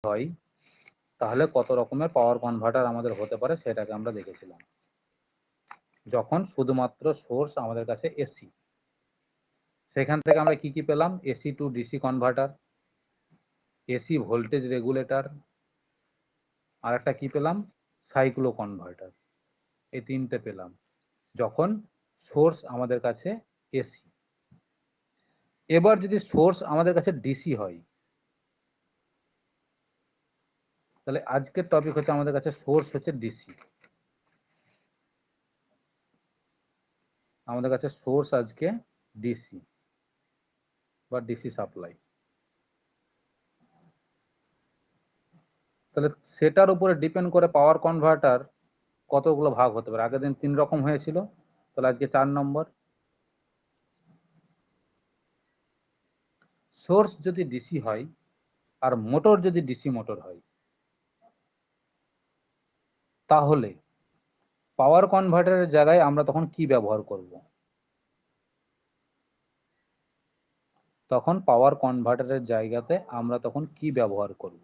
হয় তাহলে কত রকমের পাওয়ার কনভার্টার আমাদের হতে পারে সেটাকে আমরা দেখেছিলাম। যখন শুধুমাত্র সোর্স আমাদের কাছে এসি, সেখান থেকে আমরা কি কি পেলাম? AC to DC converter, AC voltage regulator, আর একটা কি পেলাম? Cyclo converter. এই তিনটে পেলাম যখন সোর্স আমাদের কাছে এসি। এবার যদি সোর্স আমাদের কাছে ডিসি হয়, তাহলে আজকের টপিক হচ্ছে আমাদের কাছে সোর্স হচ্ছে ডিসি। আমাদের কাছে সোর্স আজকে ডিসি বা ডিসি সাপ্লাই। তাহলে সেটার উপরে ডিপেন্ড করে পাওয়ার কনভার্টার কতগুলো ভাগ হতে পারে। আগের দিন 3 রকম হয়েছিল, তাহলে আজকে 4 নম্বর। সোর্স যদি ডিসি হয় আর মোটর যদি ডিসি মোটর হয়, তাহলে পাওয়ার কনভার্টারের জায়গায় আমরা তখন কি ব্যবহার করব? তখন পাওয়ার কনভার্টারের জায়গাতে আমরা তখন কি ব্যবহার করব?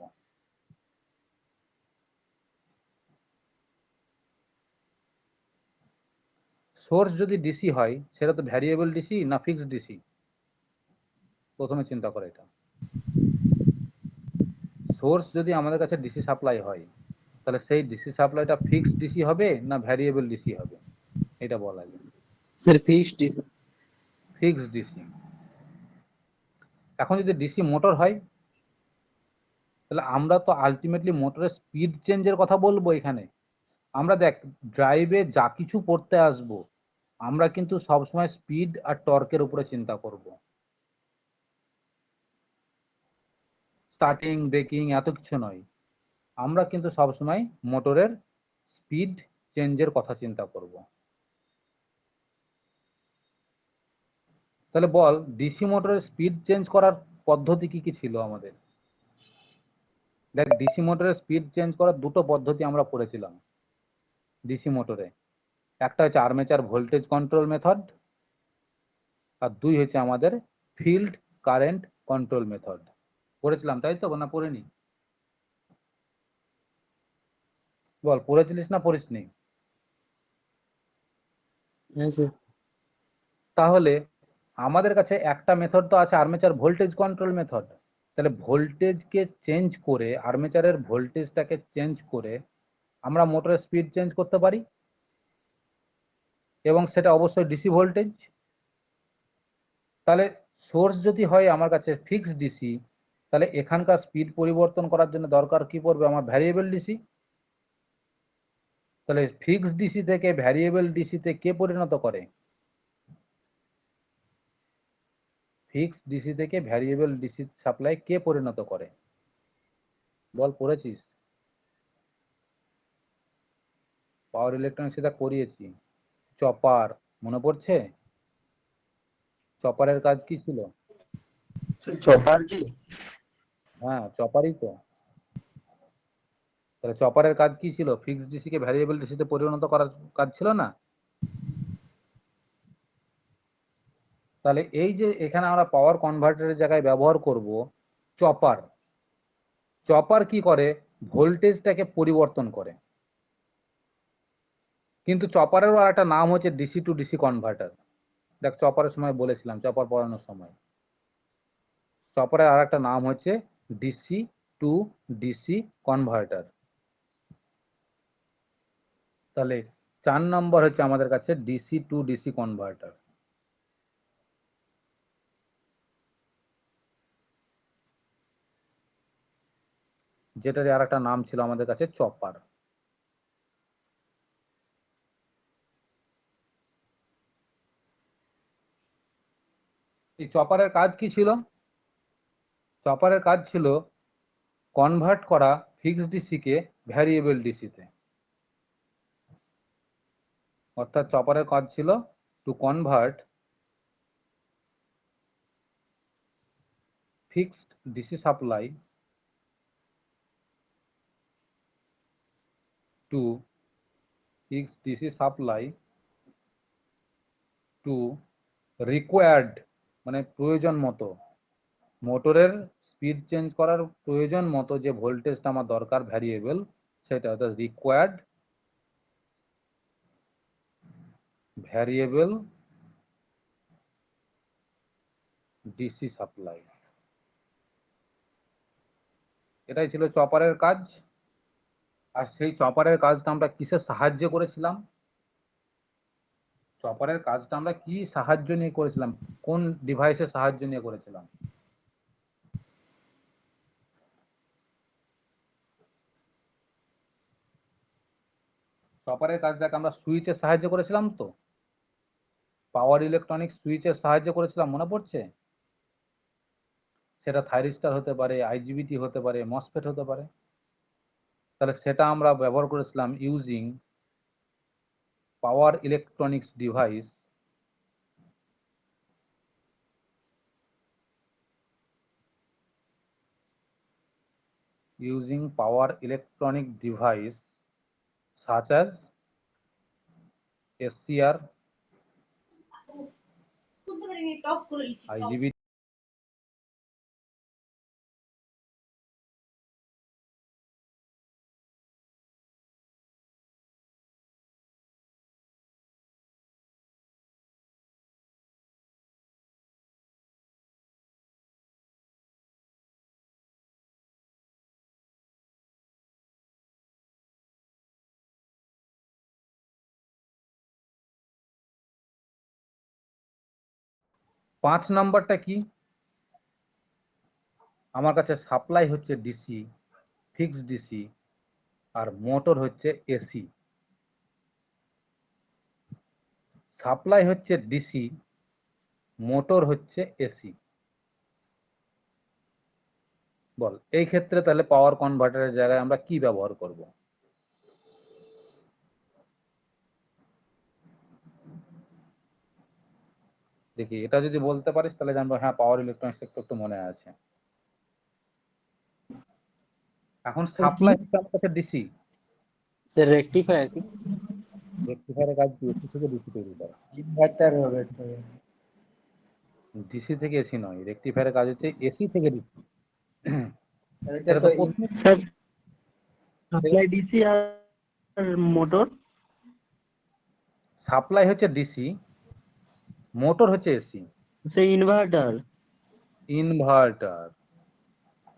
সোর্স যদি ডিসি হয় সেটা তো ভ্যারিয়েবল ডিসি না ফিক্সড ডিসি? প্রথমে চিন্তা করে এটা। সোর্স যদি আমাদের কাছে ডিসি সাপ্লাই হয়, তাহলে সেই ডিসি সাপ্লাইটা ফিক্সড ডিসি হবে না ভ্যারিয়েবল ডিসি হবে? এটা বলা যায়। Sir fixed DC. Fixed DC. এখন যদি ডিসি মোটর হয়, তাহলে আমরা তো আলটিমেটলি মোটরের স্পিড চেঞ্জের কথা বলবো এখানে। আমরা দেখ, ড্রাইভে যা কিছু করতে আসবো আমরা কিন্তু সবসময় স্পিড আর টর্কের উপরে চিন্তা করব। স্টার্টিং ব্রেকিং এত কিছু নয়, আমরা কিন্তু সবসময় মোটরের স্পিড চেঞ্জের কথা চিন্তা করব। তাহলে বল, ডিসি মোটরের স্পিড চেঞ্জ করার পদ্ধতি কি কি ছিল আমাদের? দেখ, ডিসি মোটরের স্পিড চেঞ্জ করার দুটো পদ্ধতি আমরা পড়েছিলাম ডিসি মোটরে। একটা হচ্ছে আর্মেচার ভোল্টেজ কন্ট্রোল মেথড, আর দুই হচ্ছে আমাদের ফিল্ড কারেন্ট কন্ট্রোল মেথড। পড়েছিলাম তাই তো, না পড়েনি? বল, পড়েছিলিস না পড়িসনি? হ্যাঁ স্যার। তাহলে আমাদের কাছে একটা মেথড তো আছে আর্মেচার ভোল্টেজ কন্ট্রোল মেথড। তাহলে ভোল্টেজকে চেঞ্জ করে, আর্মেচারের ভোল্টেজটাকে চেঞ্জ করে আমরা মোটরের স্পিড চেঞ্জ করতে পারি, এবং সেটা অবশ্যই ডিসি ভোল্টেজ। তাহলে সোর্স যদি হয় আমার কাছে ফিক্সড ডিসি, তাহলে এখানকার স্পিড পরিবর্তন করার জন্য দরকার কি পড়বে? আমার ভ্যারিয়েবল ডিসি। তাহলে ফিক্সড ডিসি থেকে ভ্যারিয়েবল ডিসিতে কে পরিণত করে? ফিক্সড ডিসি থেকে ভ্যারিয়েবল ডিসি সাপ্লাই কে পরিণত করে? বল, পড়েছিস? পাওয়ার ইলেকট্রনিক্স সেটা করিয়েছি। চপার, মনে পড়ছে? চপারের কাজ কি ছিল? চপার কি? হ্যাঁ, চপারই তো। তাহলে চপারের কাজ কি ছিল? ফিক্সড ডিসি কে ভ্যারিয়েবল ডিসিতে পরিণত করার কাজ ছিল না? তাহলে এই যে এখানে আমরা পাওয়ার কনভার্টারের জায়গায় ব্যবহার করব চপার। চপার কি করে? ভোল্টেজটাকে পরিবর্তন করে। কিন্তু চপারেরও আর একটা নাম হচ্ছে ডিসি টু ডিসি কনভার্টার। দেখ, চপারের সময় বলেছিলাম, চপার পড়ানোর সময়, চপারের আর একটা নাম হচ্ছে ডিসি টু ডিসি কনভার্টার। তাহলে 4 নম্বর হচ্ছে আমাদের কাছে ডিসি টু ডিসি কনভার্টার, যেটার আর একটা নাম ছিল আমাদের কাছে চপার। এই চপারের কাজ কি ছিল? চপারের কাজ ছিল কনভার্ট করা ফিক্সড ডিসি কে ভ্যারিয়েবল ডিসিতে। অর্থাৎ চপারের কাজ ছিল to convert fixed DC supply two fixed DC supply two required, মানে প্রয়োজন মতো মোটরের স্পিড চেঞ্জ করার প্রয়োজন মতো যে ভোল্টেজটা আমার দরকার ভ্যারিয়েবল, সেটা অর্থাৎ রিকোয়ার্ড ভ্যারিয়েবল ডিসি সাপ্লাই। এটাই ছিল চপারের কাজ। আর সেই চপারের কাজটা আমরা কিসের সাহায্যে করেছিলাম? চপারের কাজটা আমরা কি সাহায্য নিয়ে করেছিলাম? কোন ডিভাইসের সাহায্য নিয়ে করেছিলাম? চপারের কাজটাকে আমরা সুইচের সাহায্যে করেছিলাম তো, পাওয়ার ইলেকট্রনিক সুইচের সাহায্যে করেছিলাম, মনে পড়ছে? সেটা থাইরিস্টার হতে পারে, আইজিবিটি হতে পারে, মসফেট হতে পারে। তাহলে সেটা আমরা ব্যবহার করেছিলাম using power electronics device such as SCR, IGBT, পাঁচ নাম্বারটা কি? আমার কাছে সাপ্লাই হচ্ছে ডিসি, ফিক্সড ডিসি, আর মোটর হচ্ছে এসি। সাপ্লাই হচ্ছে ডিসি, মোটর হচ্ছে এসি। বল, এই ক্ষেত্রে তাহলে পাওয়ার কনভার্টারের জায়গায় আমরা কি ব্যবহার করব? দেখি, এটা যদি বলতে পারিস তাহলে জানবো হ্যাঁ পাওয়ার ইলেকট্রনিক্স একটু মনে আছে। এখন সাপ্লাই হচ্ছে আমার কাছে ডিসি, স্যার রেকটিফায়ার কি? রেকটিফায়ারের কাজ কি? এসি থেকে ডিসি তৈরি করা। ইনভার্টার হবে তো। ডিসি থেকে এসি নয়, রেকটিফায়ারের কাজ হচ্ছে এসি থেকে ডিসি। এটা এটা তো তো প্রশ্ন। স্যার সাপ্লাই ডিসি আর মোটর। সাপ্লাই হচ্ছে ডিসি, মোটর হচ্ছে এসি। সেই ইনভার্টার। ইনভার্টার।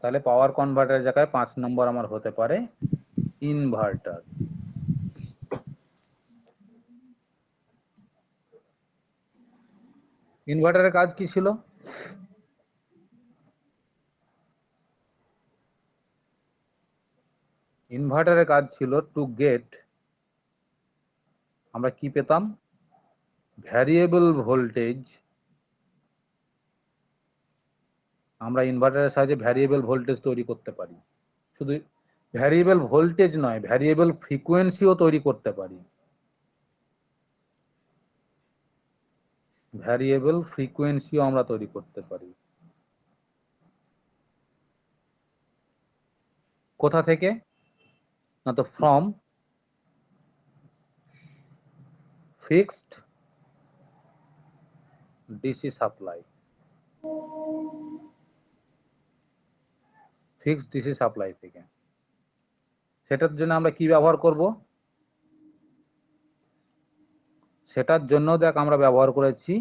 তাহলে পাওয়ার কনভার্টারের জায়গায় 5 নম্বর আমার হতে পারে ইনভার্টার। ইনভার্টারের কাজ কি ছিল? ইনভার্টারের কাজ ছিল টু গেট, আমরা কি পেতাম? Variable voltage. আমরা ইনভার্টারের সাহায্যে ভ্যারিয়েবল ভোল্টেজ তৈরি করতে পারি। শুধু ভ্যারিয়েবল ভোল্টেজ নয়, ভ্যারিয়েবল ফ্রিকোয়েন্সিও তৈরি করতে পারি। ভ্যারিয়েবল ফ্রিকোয়েন্সিও আমরা তৈরি করতে পারি। কোথা থেকে? না তো from fixed DC supply. Fixed DC supply থেকে। সেটার জন্য আমরা কি ব্যবহার করব? সেটার জন্য দেখ আমরা ব্যবহার করেছি,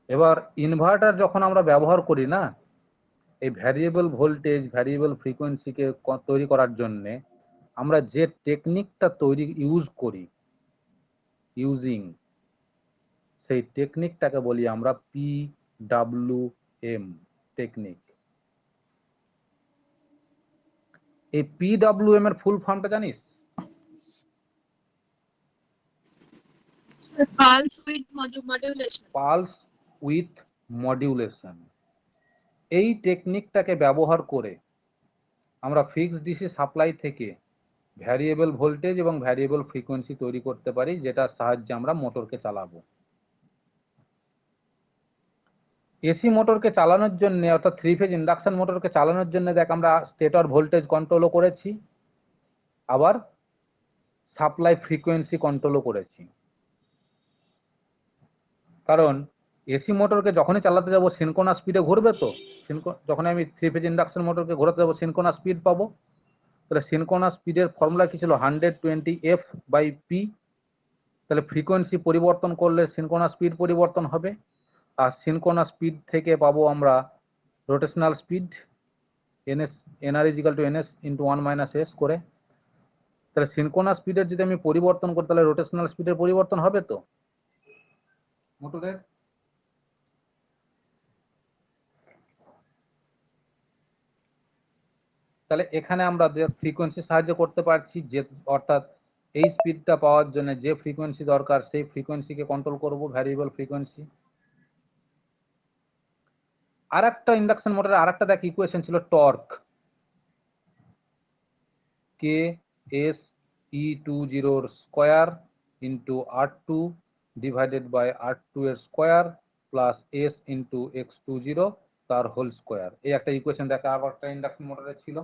এবার ইনভার্টার যখন আমরা ব্যবহার করি না, এই ভ্যারিয়েবল ভোল্টেজ ভ্যারিয়েবল ফ্রিকোয়েন্সিকে তৈরি করার জন্য আমরা যে টেকনিকটা ইউজ করি, ইউজিং, সেই টেকনিকটাকে বলি আমরা PWM টেকনিক। এই PWM এর ফুল ফর্মটা জানিস? Pulse width modulation. Pulse with modulation. এই টেকনিকটাকে ব্যবহার করে আমরা ফিক্সড ডিসি সাপ্লাই থেকে ভ্যারিয়েবল ভোল্টেজ এবং ভ্যারিয়েবল ফ্রিকোয়েন্সি তৈরি করতে পারি, যেটার সাহায্যে আমরা মোটরকে চালাবো। এসি মোটরকে চালানোর জন্য, অর্থাৎ 3 ফেজ ইন্ডাকশন মোটরকে চালানোর জন্য দেখ আমরা স্টেটর ভোল্টেজ কন্ট্রোলও করেছি, আবার সাপ্লাই ফ্রিকোয়েন্সি কন্ট্রোলও করেছি। কারণ এসি মোটরকে যখনই চালাতে যাব সিনক্রোনাস স্পিডে ঘুরবে তো। যখন আমি 3 ফেজ ইন্ডাকশন মোটরকে ঘোরাতে যাব সিনক্রোনাস স্পিড পাবো। তাহলে সিনক্রোনাস স্পিডের ফর্মুলা কি ছিল 120f/p। তাহলে ফ্রিকোয়েন্সি পরিবর্তন করলে সিনক্রোনাস স্পিড পরিবর্তন হবে। আর সিনক্রোনাস স্পিড থেকে পাবো আমরা rotational speed nr = ns × 1 - s করে। তাহলে সিনক্রোনাস স্পিডের যদি আমি পরিবর্তন করি তাহলে রোটেশনাল স্পিডের পরিবর্তন হবে তো মোটরের। তাহলে এখানে আমরা যে ফ্রিকোয়েন্সি সাহায্য করতে পারছি, যে অর্থাৎ এই স্পিডটা পাওয়ার জন্য যে ফ্রিকোয়েন্সি দরকার সেই ফ্রিকোয়েন্সিকে কন্ট্রোল করব, ভ্যারিয়েবল ফ্রিকোয়েন্সি। আর একটা ইন্ডাকশন মোটরের আর একটা দেখ ইকুয়েশন ছিল torque, k s E20 square into R2 divided by R2 এর square plus S into x20 তার হোল স্কোয়ার। এই একটা ইকুয়েশন দেখা আবার একটা ইন্ডাকশন মোটরের ছিল,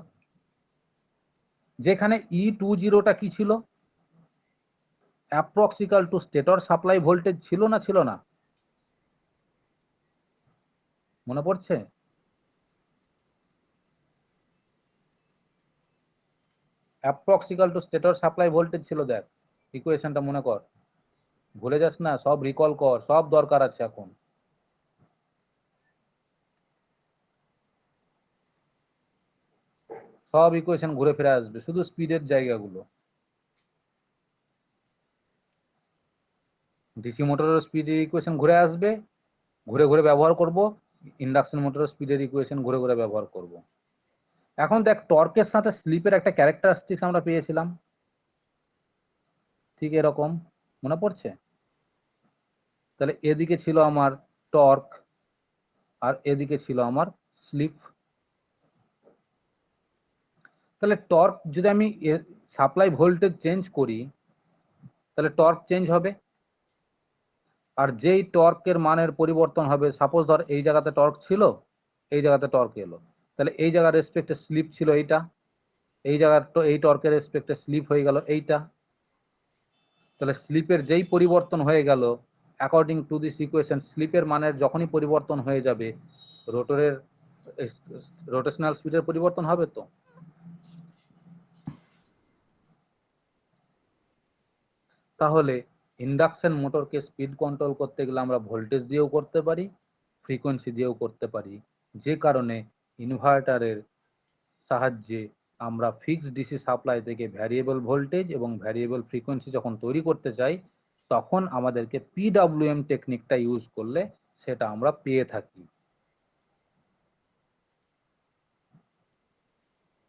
যেখানে E20টা কি ছিল, অ্যাপ্রক্সিক্যাল টু স্টেটর সাপ্লাই ভোল্টেজ ছিল না, ছিল না? মনে পড়ছে? অ্যাপ্রক্সিক্যাল টু স্টেটর সাপ্লাই ভোল্টেজ ছিল, দেখ ইকুয়েশনটা মনে কর, ভুলে যাস না, সব রিকল কর, সব দরকার আছে এখন। সব ইকুয়েশন ঘুরে ফিরে আসবে, শুধু স্পিডের জায়গাগুলো। ডিসি মোটরের স্পিডের ইকুয়েশন ঘুরে আসবে, ঘুরে ঘুরে ব্যবহার করব। ইন্ডাকশন মোটরের স্পিডের ইকুয়েশন ঘুরে ঘুরে ব্যবহার করব। এখন দেখ টর্কের সাথে স্লিপের একটা ক্যারেক্টারিস্টিক্স আমরা পেয়েছিলাম, ঠিক এরকম, মনে পড়ছে? তাহলে এদিকে ছিল আমার টর্ক আর এদিকে ছিল আমার স্লিপ। তাহলে টর্ক যদি আমি সাপ্লাই ভোল্টেজ চেঞ্জ করি তাহলে টর্ক চেঞ্জ হবে। আর যেই টর্কের মানের পরিবর্তন হবে, সাপোজ ধর এই জায়গাতে টর্ক ছিল, এই জায়গাতে টর্ক এলো, তাহলে এই জায়গার রেসপেক্টে স্লিপ ছিল এইটা, এই জায়গার এই টর্কের রেসপেক্টে স্লিপ হয়ে গেল এইটা। তাহলে স্লিপের যেই পরিবর্তন হয়ে গেল, অ্যাকর্ডিং টু দিস ইকুয়েশন স্লিপের মানের যখনই পরিবর্তন হয়ে যাবে রোটরের রোটেশনাল স্পিডের পরিবর্তন হবে তো। তাহলে ইন্ডাকশন মোটরকে স্পিড কন্ট্রোল করতে গেলে আমরা ভোল্টেজ দিয়েও করতে পারি, ফ্রিকোয়েন্সি দিয়েও করতে পারি, যে কারণে ইনভার্টারের সাহায্যে আমরা ফিক্সড ডিসি সাপ্লাই থেকে ভ্যারিয়েবল ভোল্টেজ এবং ভ্যারিয়েবল ফ্রিকোয়েন্সি যখন তৈরি করতে চাই তখন আমাদেরকে পিডব্লিউএম টেকনিকটা ইউজ করলে সেটা আমরা পেয়ে থাকি।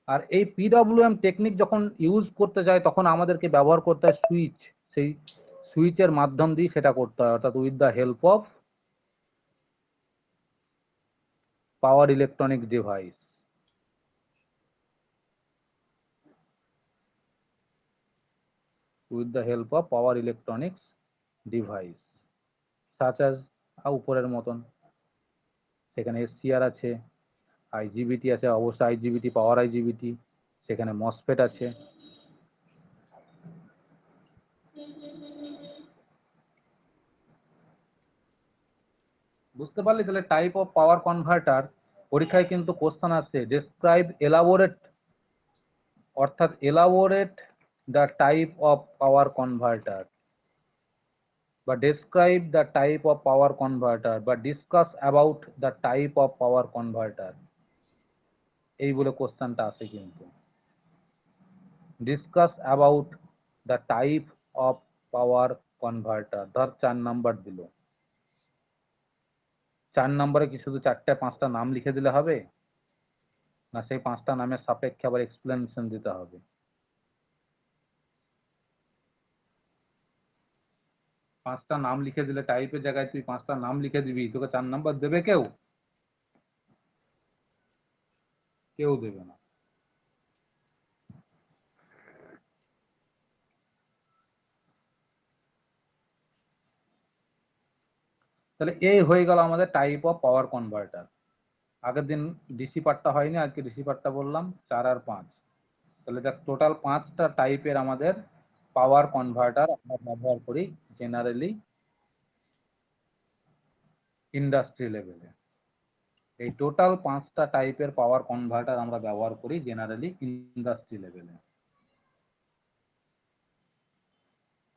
আর এই পিডব্লিউএম টেকনিক যখন ইউজ করতে যাই তখন আমাদেরকে ব্যবহার করতে হয় সুইচ। সেই সুইচের মাধ্যম দিয়ে সেটা করতে হয়, অর্থাৎ with the help of power electronic device. with the help of power electronics device such as উপরের মতন সেখানে এসসিআর আছে, আইজিবিটি আছে, অবশ্যই আইজিবিটি, পাওয়ার আইজিবিটি, সেখানে মসফেট আছে। বুঝতে পারলি? তাহলে টাইপ অফ পাওয়ার কনভার্টার পরীক্ষায় কিন্তু কোশ্চেন আসছে, ডেসক্রাইব এলাবোরেট, অর্থাৎ elaborate the type of power converter বা describe the type of power converter বা discuss about the type of power converter, এই বলে কোশ্চেনটা আসে কিন্তু। Discuss about the type of power converter, ধর 4 নাম্বার দিল, 4 নম্বরে কি শুধু 4টে 5টা নাম লিখে দিলে হবে, না সেই 5টা নামের সাপেক্ষে আবার এক্সপ্লেনেশন দিতে হবে? 5টা নাম লিখে দিলে টাইপের জায়গায় তুই 5টা নাম লিখে দিবি, তোকে 4 নাম্বার দেবে কেউ? কেউ দেবে না। তাহলে এই হয়ে গেল আমাদের টাইপ অফ পাওয়ার কনভার্টার। আগের দিন ডিসি পার্টটা হয়নি, আজকে ডিসি পার্টটা বললাম 4 আর 5। তাহলে দেখ টোটাল 5টা টাইপের আমাদের পাওয়ার কনভার্টার আমরা ব্যবহার করি জেনারেলি ইন্ডাস্ট্রি লেভেলে। এই টোটাল 5টা টাইপের পাওয়ার কনভার্টার আমরা ব্যবহার করি জেনারেলি ইন্ডাস্ট্রি লেভেলে।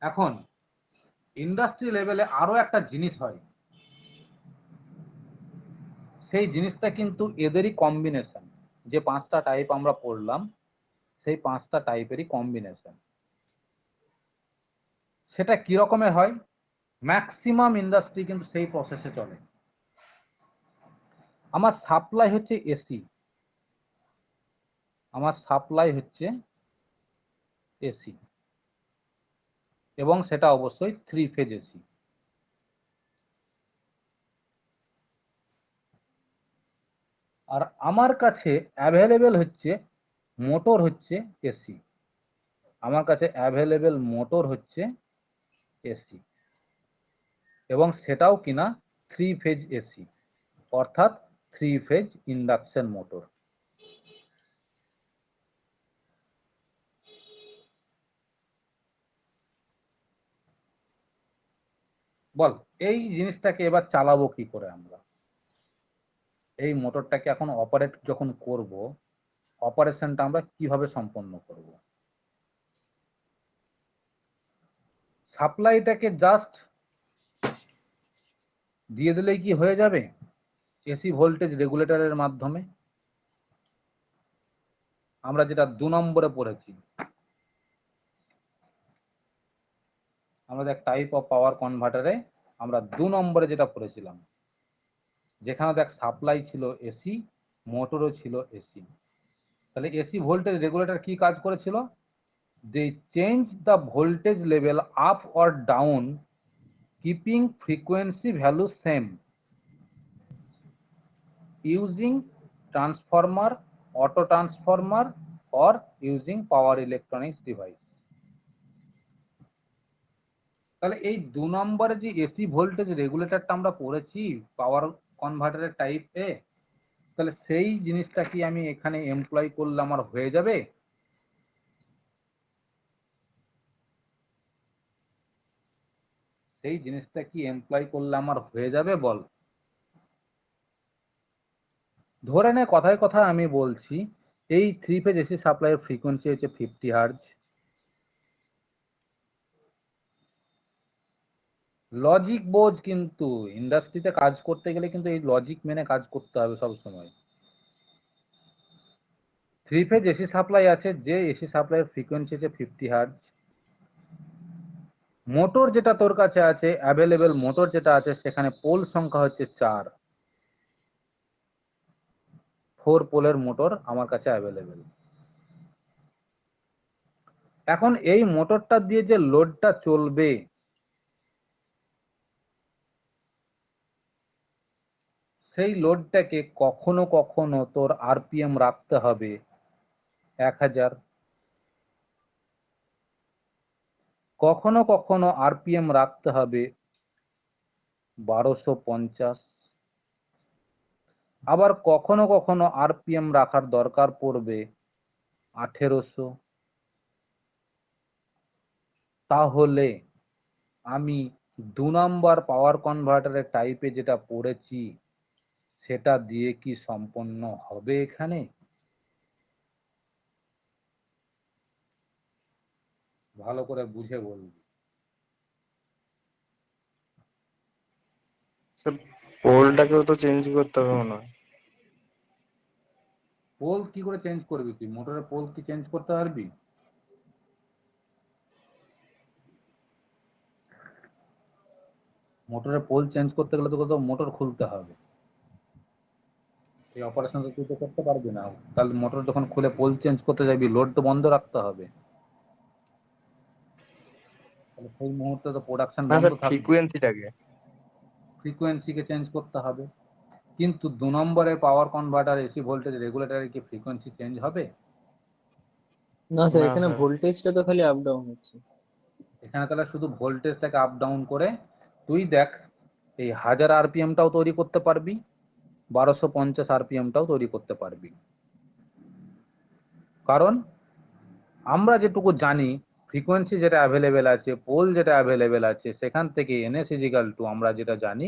এখন ইন্ডাস্ট্রি লেভেলে আরো একটা জিনিস হয়, সেই জিনিসটা কিন্তু এদেরই কম্বিনেশন। যে 5টা টাইপ আমরা পড়লাম সেই 5টা টাইপেরই কম্বিনেশন। সেটা কি রকমের হয়? ম্যাক্সিমাম ইন্ডাস্ট্রি কিন্তু সেই প্রসেসে চলে। আমার সাপ্লাই হচ্ছে এসি, আমার সাপ্লাই হচ্ছে এসি এবং সেটা অবশ্যই 3 ফেজ এসি। আর আমার কাছে অ্যাভেলেবেল হচ্ছে মোটর হচ্ছে এসি, আমার কাছে অ্যাভেলেবেল মোটর হচ্ছে এসি এবং সেটাও কিনা 3 ফেজ এসি, অর্থাৎ 3 ফেজ ইন্ডাকশন মোটর। বল এই জিনিসটাকে এবার চালাবো কি করে আমরা? এই মোটরটাকে এখন অপারেট যখন করব, অপারেশনটা আমরা কিভাবে সম্পন্ন করব? সাপ্লাইটাকে জাস্ট দিয়ে দিলেই কি হয়ে যাবে? এসি ভোল্টেজ রেগুলেটরের মাধ্যমে। আমরা যেটা 2 নম্বরে পড়েছি, আমাদের টাইপ অফ পাওয়ার কনভার্টারে আমরা 2 নম্বরে যেটা পড়েছিলাম, যেখানে দেখ সাপ্লাই ছিল এসি, মোটরও ছিল এসি। তাহলে এসি ভোল্টেজ রেগুলেটর কি কাজ করেছিল? They change the voltage level up or down keeping frequency value same using transformer, auto transformer or using power electronics device। তাহলে এই 2 নম্বরে যে এসি ভোল্টেজ রেগুলেটরটা আমরা পড়েছি পাওয়ার কনভার্টারের টাইপ এ, তাহলে সেই জিনিসটা কি আমি এখানে এমপ্লয় করলে আমার হয়ে যাবে? সেই জিনিসটা কি এমপ্লয় করলে আমার হয়ে যাবে বল? ধরে নে কথায় কথায় আমি বলছি এই 3 ফেজ এসি সাপ্লাইয়ের ফ্রিকোয়েন্সি হচ্ছে 50 হার্জ। লজিক বোঝ, কিন্তু ইন্ডাস্ট্রিতে কাজ করতে গেলে কিন্তু এই লজিক মেনে কাজ করতে হবে সব সময়। 3 ফেজ এসি সাপ্লাই আছে, যে এসি সাপ্লাইয়ের ফ্রিকোয়েন্সি হচ্ছে 50 হার্জ। মোটর যেটা তোর কাছে আছে, অ্যাভেলেবেল মোটর যেটা আছে, সেখানে পোল সংখ্যা হচ্ছে 4, 4 পোলের মোটর আমার কাছে অ্যাভেলেবেল। এখন এই মোটরটা দিয়ে যে লোডটা চলবে, সেই লোডটাকে কখনো কখনো তোর আরপিএম রাখতে হবে 1000, কখনো কখনো আরপিএম রাখতে হবে 1250, আবার কখনো কখনো আরপিএম রাখার দরকার পড়বে 1800। তাহলে আমি 2 নম্বর পাওয়ার কনভার্টারের টাইপে যেটা পড়েছি সেটা দিয়ে কি সম্পন্ন হবে এখানে? ভালো করে বুঝে বলবি। স্যার পোলটাকেও তো চেঞ্জ করতে হবে মনে হয়। পোল কি করে চেঞ্জ করবি তুই? মোটরের পোল কি চেঞ্জ করতে পারবি? মোটরের পোল চেঞ্জ করতে গেলে তোকে তো মোটর খুলতে হবে। এই অপারেশন তুই তো করতে পারবি না। তাহলে মোটর যখন খুলে পোল চেঞ্জ করতে যাবি, লোড তো বন্ধ রাখতে হবে, তাহলে সেই মুহূর্তে তো প্রোডাকশন না বন্ধ স্যার, থাকবে। ফ্রিকুয়েন্সিটাকে ফ্রিকোয়েন্সিকে চেঞ্জ করতে হবে। কিন্তু 2 নম্বরের পাওয়ার কনভার্টার এসি ভোল্টেজ রেগুলেটরে কি ফ্রিকোয়েন্সি চেঞ্জ হবে? না স্যার, না এখানে স্যার। ভোল্টেজটা তো খালি আপ ডাউন হচ্ছে। এখানে তাহলে শুধু ভোল্টেজটাকে আপ ডাউন করে তুই দেখ এই 1000 আরপিএমটাও তৈরি করতে পারবি, 1250 আরপিএমটাও তৈরি করতে পারবি। কারণ আমরা যেটুকু জানি ফ্রিকোয়েন্সি যেটা অ্যাভেলেবেল আছে, পোল যেটা অ্যাভেলেবেল আছে, সেখান থেকে এনএস ইজিক্যাল টু আমরা যেটা জানি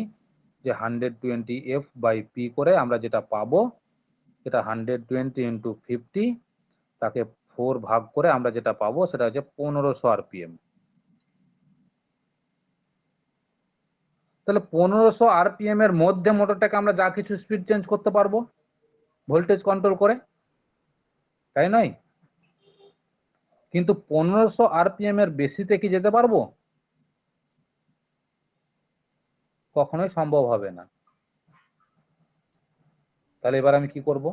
যে 120f/p করে আমরা যেটা পাবো সেটা 120 × 50, তাকে 4 ভাগ করে আমরা যেটা পাবো সেটা হচ্ছে 1500 rpm। তাহলে 1500 rpm এর মধ্যে মোটরটাকে আমরা যা কিছু স্পিড চেঞ্জ করতে পারবো ভোল্টেজ কন্ট্রোল করে, তাই নয়? কিন্তু 1500 rpm এর বেশিতে কি যেতে পারবো? কখনোই সম্ভব হবে না। তাহলে এবার আমি কি করব?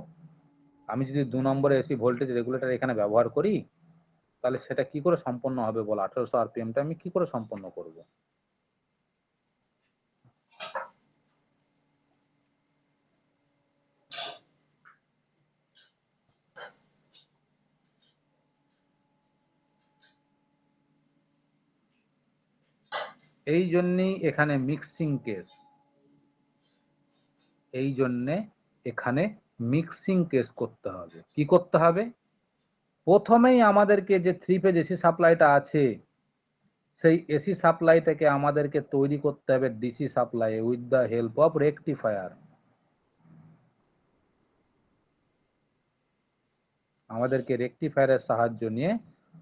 আমি যদি 2 নম্বরে এসি ভোল্টেজ রেগুলেটর এখানে ব্যবহার করি তাহলে সেটা কি করে সম্পন্ন হবে বল? 1800 rpm টা আমি কি করে সম্পন্ন করব? এই জন্যই এখানে মিক্সিং কেস, এই জন্যে এখানে মিক্সিং কেস করতে হবে। কি করতে হবে? প্রথমেই আমাদেরকে যে 3 ফেজ এসি সাপ্লাইটা আছে সেই এসি সাপ্লাইটাকে আমাদেরকে তৈরি করতে হবে DC supply with the help of rectifier. আমাদেরকে রেকটিফায়ারের সাহায্য নিয়ে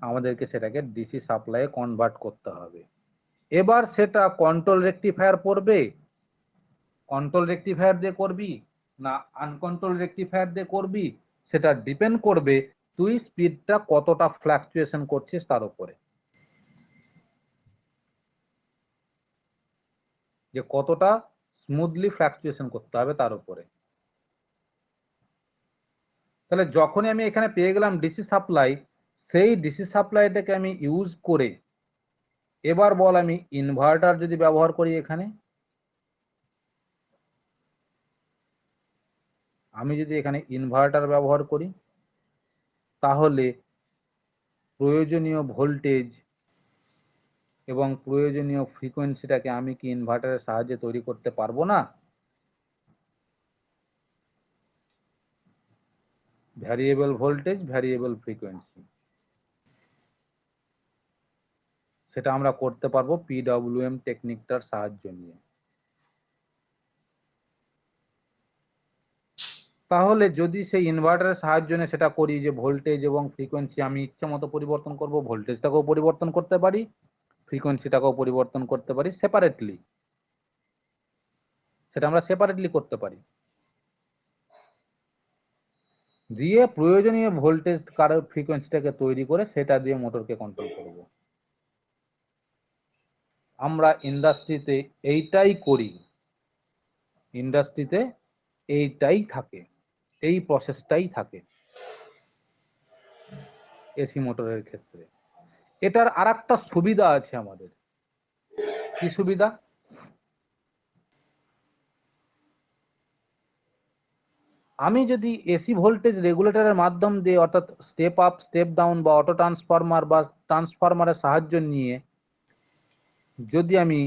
আমাদেরকে সেটাকে ডিসি সাপ্লাইয়ে কনভার্ট করতে হবে। এবার সেটা কন্ট্রোল রেকটিফায়ার পড়বে, কন্ট্রোল রেকটিফায়ার দিয়ে করবি না আনকন্ট্রোল রেকটিফায়ার দিয়ে করবি সেটা ডিপেন্ড করবে তুই স্পিডটা কতটা ফ্ল্যাকচুয়েশন করছিস তার উপরে, যে কতটা স্মুথলি ফ্ল্যাকচুয়েশন করতে হবে তার উপরে। তাহলে যখনই আমি এখানে পেয়ে গেলাম ডিসি সাপ্লাই, সেই ডিসি সাপ্লাইটাকে আমি ইউজ করে এবার বল আমি ইনভার্টার যদি ব্যবহার করি এখানে, আমি যদি এখানে ইনভার্টার ব্যবহার করি তাহলে প্রয়োজনীয় ভোল্টেজ এবং প্রয়োজনীয় ফ্রিকোয়েন্সিটাকে আমি কি ইনভার্টারের সাহায্যে তৈরি করতে পারবো না? ভ্যারিয়েবল ভোল্টেজ, ভ্যারিয়েবল ফ্রিকোয়েন্সি, সেটা আমরা করতে পারবো পিডব্লিউএম টেকনিকটার সাহায্য নিয়ে। তাহলে যদি সেই ইনভার্টারের সাহায্য নিয়ে সেটা করি যে ভোল্টেজ এবং ফ্রিকোয়েন্সি আমি ইচ্ছে মতো পরিবর্তন করব, ভোল্টেজটাকেও পরিবর্তন করতে পারি, ফ্রিকোয়েন্সিটাকেও পরিবর্তন করতে পারি সেপারেটলি, সেটা আমরা সেপারেটলি করতে পারি। দিয়ে প্রয়োজনীয় ভোল্টেজ কারো ফ্রিকোয়েন্সিটাকে তৈরি করে সেটা দিয়ে মোটরকে কন্ট্রোল করব। আমরা ইন্ডাস্ট্রিতে এইটাই করি, ইন্ডাস্ট্রিতে এইটাই থাকে, এই প্রসেসটাই থাকে এসি মোটরের ক্ষেত্রে। এটার আরেকটা সুবিধা আছে আমাদের। কি সুবিধা? আমি যদি এসি ভোল্টেজ রেগুলেটরের মাধ্যম দিয়ে অর্থাৎ স্টেপ আপ স্টেপ ডাউন বা অটো ট্রান্সফরমার বা ট্রান্সফরমারের সাহায্য নিয়ে যদি আমি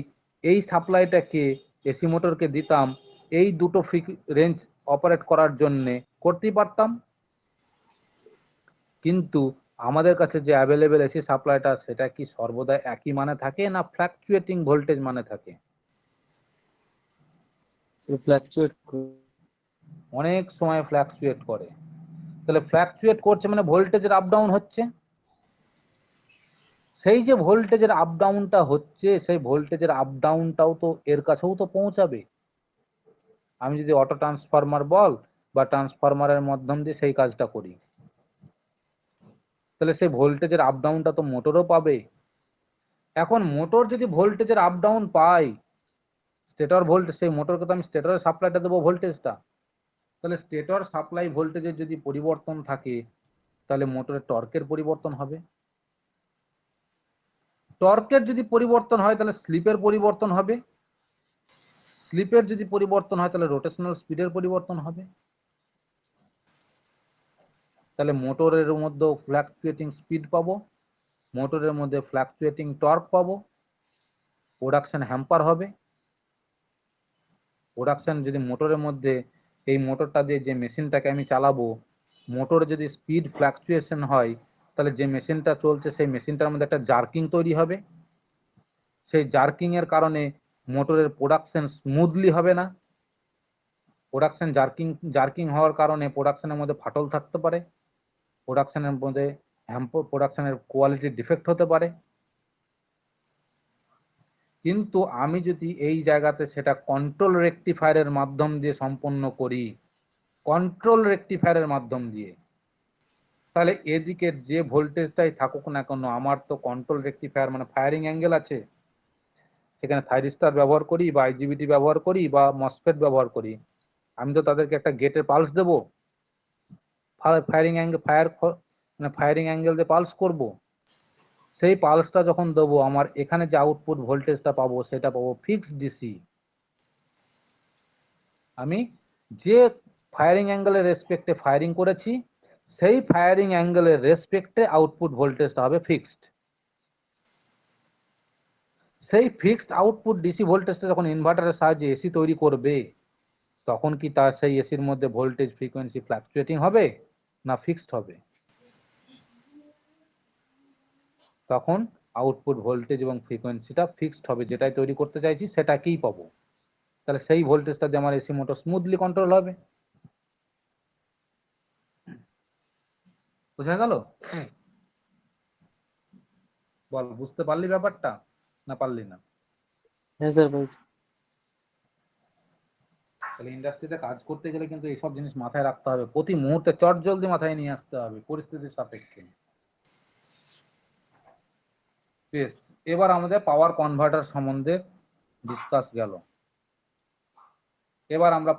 এই সাপ্লাইটাকে এসি মোটরকে দিতাম এই দুটো রেঞ্জ অপারেট করার জন্যে করতেই পারতাম, কিন্তু আমাদের কাছে যে অ্যাভেলেবেল এসি সাপ্লাইটা সেটা কি সর্বদা একই মানে থাকে না ফ্ল্যাকচুয়েটিং ভোল্টেজ মানে থাকে? ফ্ল্যাকচুয়েট অনেক সময় ফ্ল্যাকচুয়েট করে। তাহলে ফ্ল্যাকচুয়েট করছে মানে ভোল্টেজের আপ ডাউন হচ্ছে। সেই যে ভোল্টেজের আপ ডাউনটা হচ্ছে সেই ভোল্টেজের আপ ডাউনটাও তো এর কাছেও তো পৌঁছাবে। আমি যদি অটো ট্রান্সফরমার বল বা ট্রান্সফরমারের মাধ্যম দিয়ে সেই কাজটা করি তাহলে সেই ভোল্টেজের আপ ডাউনটা তো মোটরও পাবে। এখন মোটর যদি ভোল্টেজের আপ ডাউন পায়, স্টেটর ভোল্টেজ, সেই মোটরকে তো আমি স্টেটরের সাপ্লাইটা দেবো ভোল্টেজটা, তাহলে স্টেটর সাপ্লাই ভোল্টেজের যদি পরিবর্তন থাকে তাহলে মোটরের টর্কের পরিবর্তন হবে, টর্কের যদি পরিবর্তন হয় তাহলে স্লিপের পরিবর্তন হবে, স্লিপের যদি পরিবর্তন হয় তাহলে রোটেশনাল স্পিডের পরিবর্তন হবে। তাহলে মোটরের মধ্যে ফ্ল্যাকচুয়েটিং স্পিড পাবো, মোটরের মধ্যে ফ্ল্যাকচুয়েটিং টর্ক পাবো, প্রোডাকশন হ্যাম্পার হবে। প্রোডাকশন যদি মোটরের মধ্যে এই মোটরটা দিয়ে যে মেশিনটাকে আমি চালাবো মোটরে যদি স্পিড ফ্ল্যাকচুয়েশন হয় তাহলে যে মেশিনটা চলছে সেই মেশিনটার মধ্যে একটা জার্কিং তৈরি হবে, সেই জার্কিং এর কারণে মোটরের প্রোডাকশন স্মুথলি হবে না, প্রোডাকশন জার্কিং হওয়ার কারণে প্রোডাকশনের মধ্যে ফাটল থাকতে পারে, প্রোডাকশনের মধ্যে প্রোডাকশনের কোয়ালিটি ডিফেক্ট হতে পারে। কিন্তু আমি যদি এই জায়গাতে সেটা কন্ট্রোল রেকটিফায়ারের মাধ্যম দিয়ে সম্পন্ন করি, কন্ট্রোল রেকটিফায়ারের মাধ্যম দিয়ে, তাহলে এদিকের যে ভোল্টেজটাই থাকুক না কেন, আমার তো কন্ট্রোল রেকটিফায়ার মানে ফায়ারিং অ্যাঙ্গেল আছে, সেখানে থাইরিস্টার ব্যবহার করি বা আইজিবিটি ব্যবহার করি বা মসফেট ব্যবহার করি, আমি তো তাদেরকে একটা গেটের পালস দেবো, ফায়ারিং অ্যাঙ্গেল দিয়ে পালস করব। সেই পালসটা যখন দেবো, আমার এখানে যে আউটপুট ভোল্টেজটা পাবো সেটা পাবো ফিক্সড ডিসি। আমি যে ফায়ারিং অ্যাঙ্গেলের রেসপেক্টে ফায়ারিং করেছি, সেই ফায়ারিং অ্যাঙ্গেলের রেসপেক্টে আউটপুট ভোল্টেজটা হবে ফিক্সড। সেই ফিক্সড আউটপুট ডিসি ভোল্টেজটা যখন ইনভার্টারের সাহায্যে এসি তৈরি করবে, তখন কি তার সেই এসির মধ্যে ভোল্টেজ ফ্রিকোয়েন্সি ফ্ল্যাকচুয়েটিং হবে না ফিক্সড হবে? তখন আউটপুট ভোল্টেজ এবং ফ্রিকোয়েন্সিটা ফিক্সড হবে, যেটাই তৈরি করতে চাইছি সেটাকেই পাবো। তাহলে সেই ভোল্টেজটা দিয়ে আমার এসি মোটর স্মুথলি কন্ট্রোল হবে। বোঝা গেল? বল, বুঝতে পারলি ব্যাপারটা না পারলি না? হ্যাঁ স্যার বলছি। তাহলে ইন্ডাস্ট্রিতে কাজ করতে গেলে কিন্তু এইসব জিনিস মাথায় রাখতে হবে, প্রতি মুহূর্তে চট জলদি মাথায় নিয়ে আসতে হবে পরিস্থিতির সাপেক্ষে। বেশ, এবার আমাদের পাওয়ার কনভার্টার সম্বন্ধে ডিসকাস গেল। এবার আমরা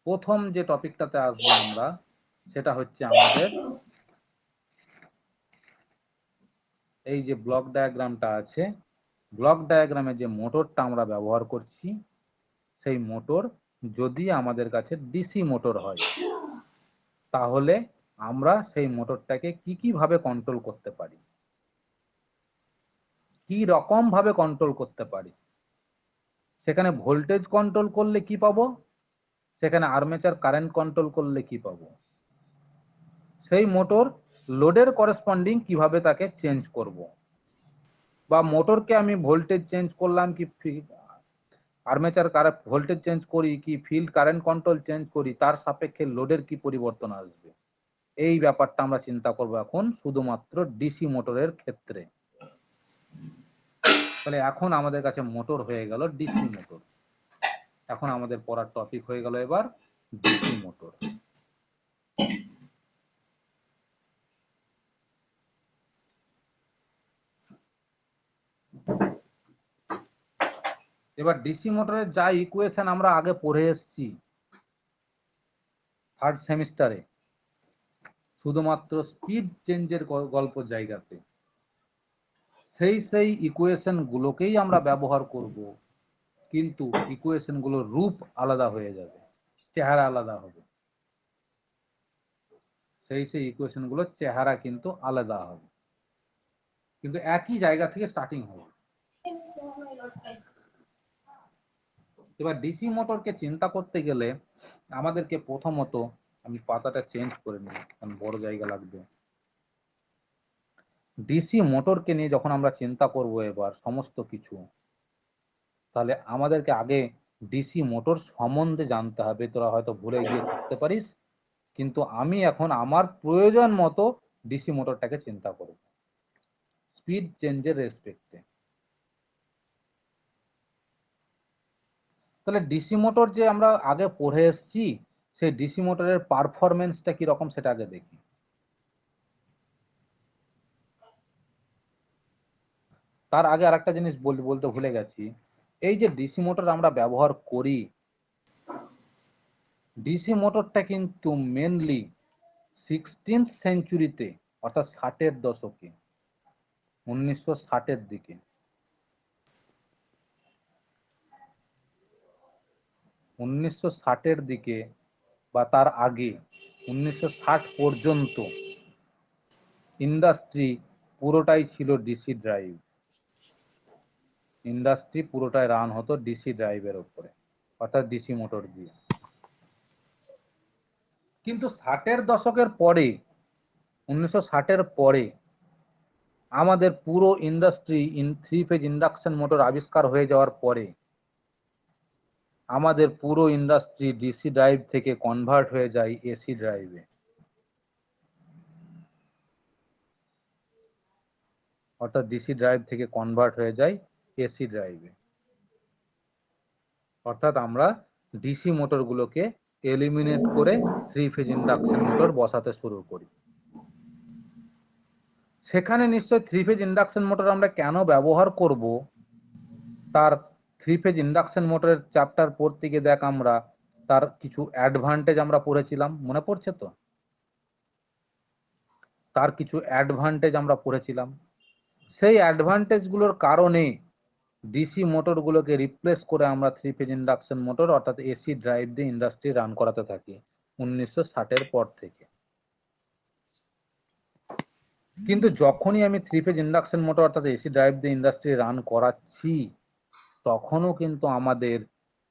প্রথম যে টপিকটাতে আসবো আমরা, সেটা হচ্ছে আমাদের এই যে ব্লক ডায়াগ্রামটা আছে, ব্লক ডায়াগ্রামে যে মোটরটা আমরা ব্যবহার করছি, সেই মোটর যদি আমাদের কাছে ডিসি মোটর হয়, তাহলে আমরা সেই মোটরটাকে কি ভাবে কন্ট্রোল করতে পারি, কি রকম ভাবে কন্ট্রোল করতে পারি। সেখানে ভোল্টেজ কন্ট্রোল করলে কি পাবো, সেখানে আর্মেচার কারেন্ট কন্ট্রোল করলে কি পাবো, সেই মোটর লোডের করেসপন্ডিং কিভাবে তাকে চেঞ্জ করব, বা মোটরকে আমি ভোল্টেজ চেঞ্জ করলাম কি আর্মেচার ভোল্টেজ চেঞ্জ করি কি ফিল্ড কারেন্ট কন্ট্রোল চেঞ্জ করি, তার সাপেক্ষে লোডের কি পরিবর্তন আসবে, এই ব্যাপারটা আমরা চিন্তা করব এখন শুধুমাত্র ডিসি মোটরের ক্ষেত্রে। তাহলে এখন আমাদের কাছে মোটর হয়ে গেল ডিসি মোটর। এখন আমাদের পড়ার টপিক হয়ে গেল এবার ডিসি মোটর। এবার ডিসি মোটরের যা ইকুয়েশন আমরা আগে পড়ে এসেছি থার্ড সেমিস্টারে, শুধুমাত্র স্পিড চেঞ্জের গল্প জায়গাতে, সেই ইকুয়েশন গুলোকেই আমরা ব্যবহার করব, কিন্তু ইকুয়েশন গুলোর রূপ আলাদা হয়ে যাবে, চেহারা আলাদা হবে। সেই ইকুয়েশন গুলোর চেহারা কিন্তু আলাদা হবে, কিন্তু একই জায়গা থেকে স্টার্টিং হবে। এবার ডিসি মোটরকে চিন্তা করতে গেলে আমাদেরকে প্রথমত, আমি পাতাটা চেঞ্জ করে নিই কারণ বড় জায়গা লাগবে। ডিসি মোটরকে নিয়ে যখন আমরা চিন্তা করব এবার সমস্ত কিছু, তাহলে আমাদেরকে আগে ডিসি মোটর সম্বন্ধে জানতে হবে। তোরা হয়তো ভুলে গিয়ে থাকতে পারিস, কিন্তু আমি এখন আমার প্রয়োজন মতো ডিসি মোটরটাকে চিন্তা করব স্পিড চেঞ্জের রেসপেক্টে। তাহলে ডিসি মোটর যে আমরা আগে পড়ে এসেছি, সেই ডিসি মোটরের পারফরমেন্সটা কি রকম সেটা আগে দেখি। তার আগে আরেকটা জিনিস বলতে ভুলে গেছি, এই যে ডিসি মোটর আমরা ব্যবহার করি, ডিসি মোটরটা কিন্তু মেনলি 16th সেঞ্চুরিতে, অর্থাৎ 60-এর দশকে, 1960-এর দিকে, 1960-এর দিকে বা তার আগে 1960 পর্যন্ত ইন্ডাস্ট্রি পুরোটাই ছিল ডিসি ড্রাইভ। ইন্ডাস্ট্রি পুরোটাই রান হতো ডিসি ড্রাইভের উপরে, অর্থাৎ ডিসি মোটর দিয়ে। কিন্তু 60-এর দশকের পরে, 1960-এর পরে আমাদের পুরো industry three phase induction motor আবিষ্কার হয়ে যাওয়ার পরে আমাদের পুরো ইন্ডাস্ট্রি ডিসি ড্রাইভ থেকে কনভার্ট হয়ে যায় এসি ড্রাইভে। অর্থাৎ ডিসি ড্রাইভ থেকে কনভার্ট হয়ে যায় এসি ড্রাইভে। অর্থাৎ আমরা ডিসি মোটরগুলোকে এলিমিনেট করে থ্রি ফেজ ইন্ডাকশন মোটর বসাতে শুরু করি। সেখানে নিশ্চয় থ্রি ফেজ ইন্ডাকশন মোটর আমরা কেন ব্যবহার করব, তার থ্রি ফেজ ইন্ডাকশন মোটরের চ্যাপ্টার পড়তে গিয়ে দেখ আমরা তার কিছু অ্যাডভান্টেজ আমরা পড়েছিলাম, মনে পড়ছে তো? তার কিছু অ্যাডভান্টেজ আমরা পড়েছিলাম। সেই অ্যাডভান্টেজগুলোর কারণে ডিসি মোটরগুলোকে রিপ্লেস করে আমরা থ্রি ফেজ ইন্ডাকশন মোটর অর্থাৎ এসি ড্রাইভ দিয়ে ইন্ডাস্ট্রি রান করাতে থাকি 1960-এর পর থেকে। কিন্তু যখনই আমি থ্রি ফেজ ইন্ডাকশন মোটর অর্থাৎ এসি ড্রাইভ দিয়ে ইন্ডাস্ট্রি রান করাচ্ছি, তখনও কিন্তু আমাদের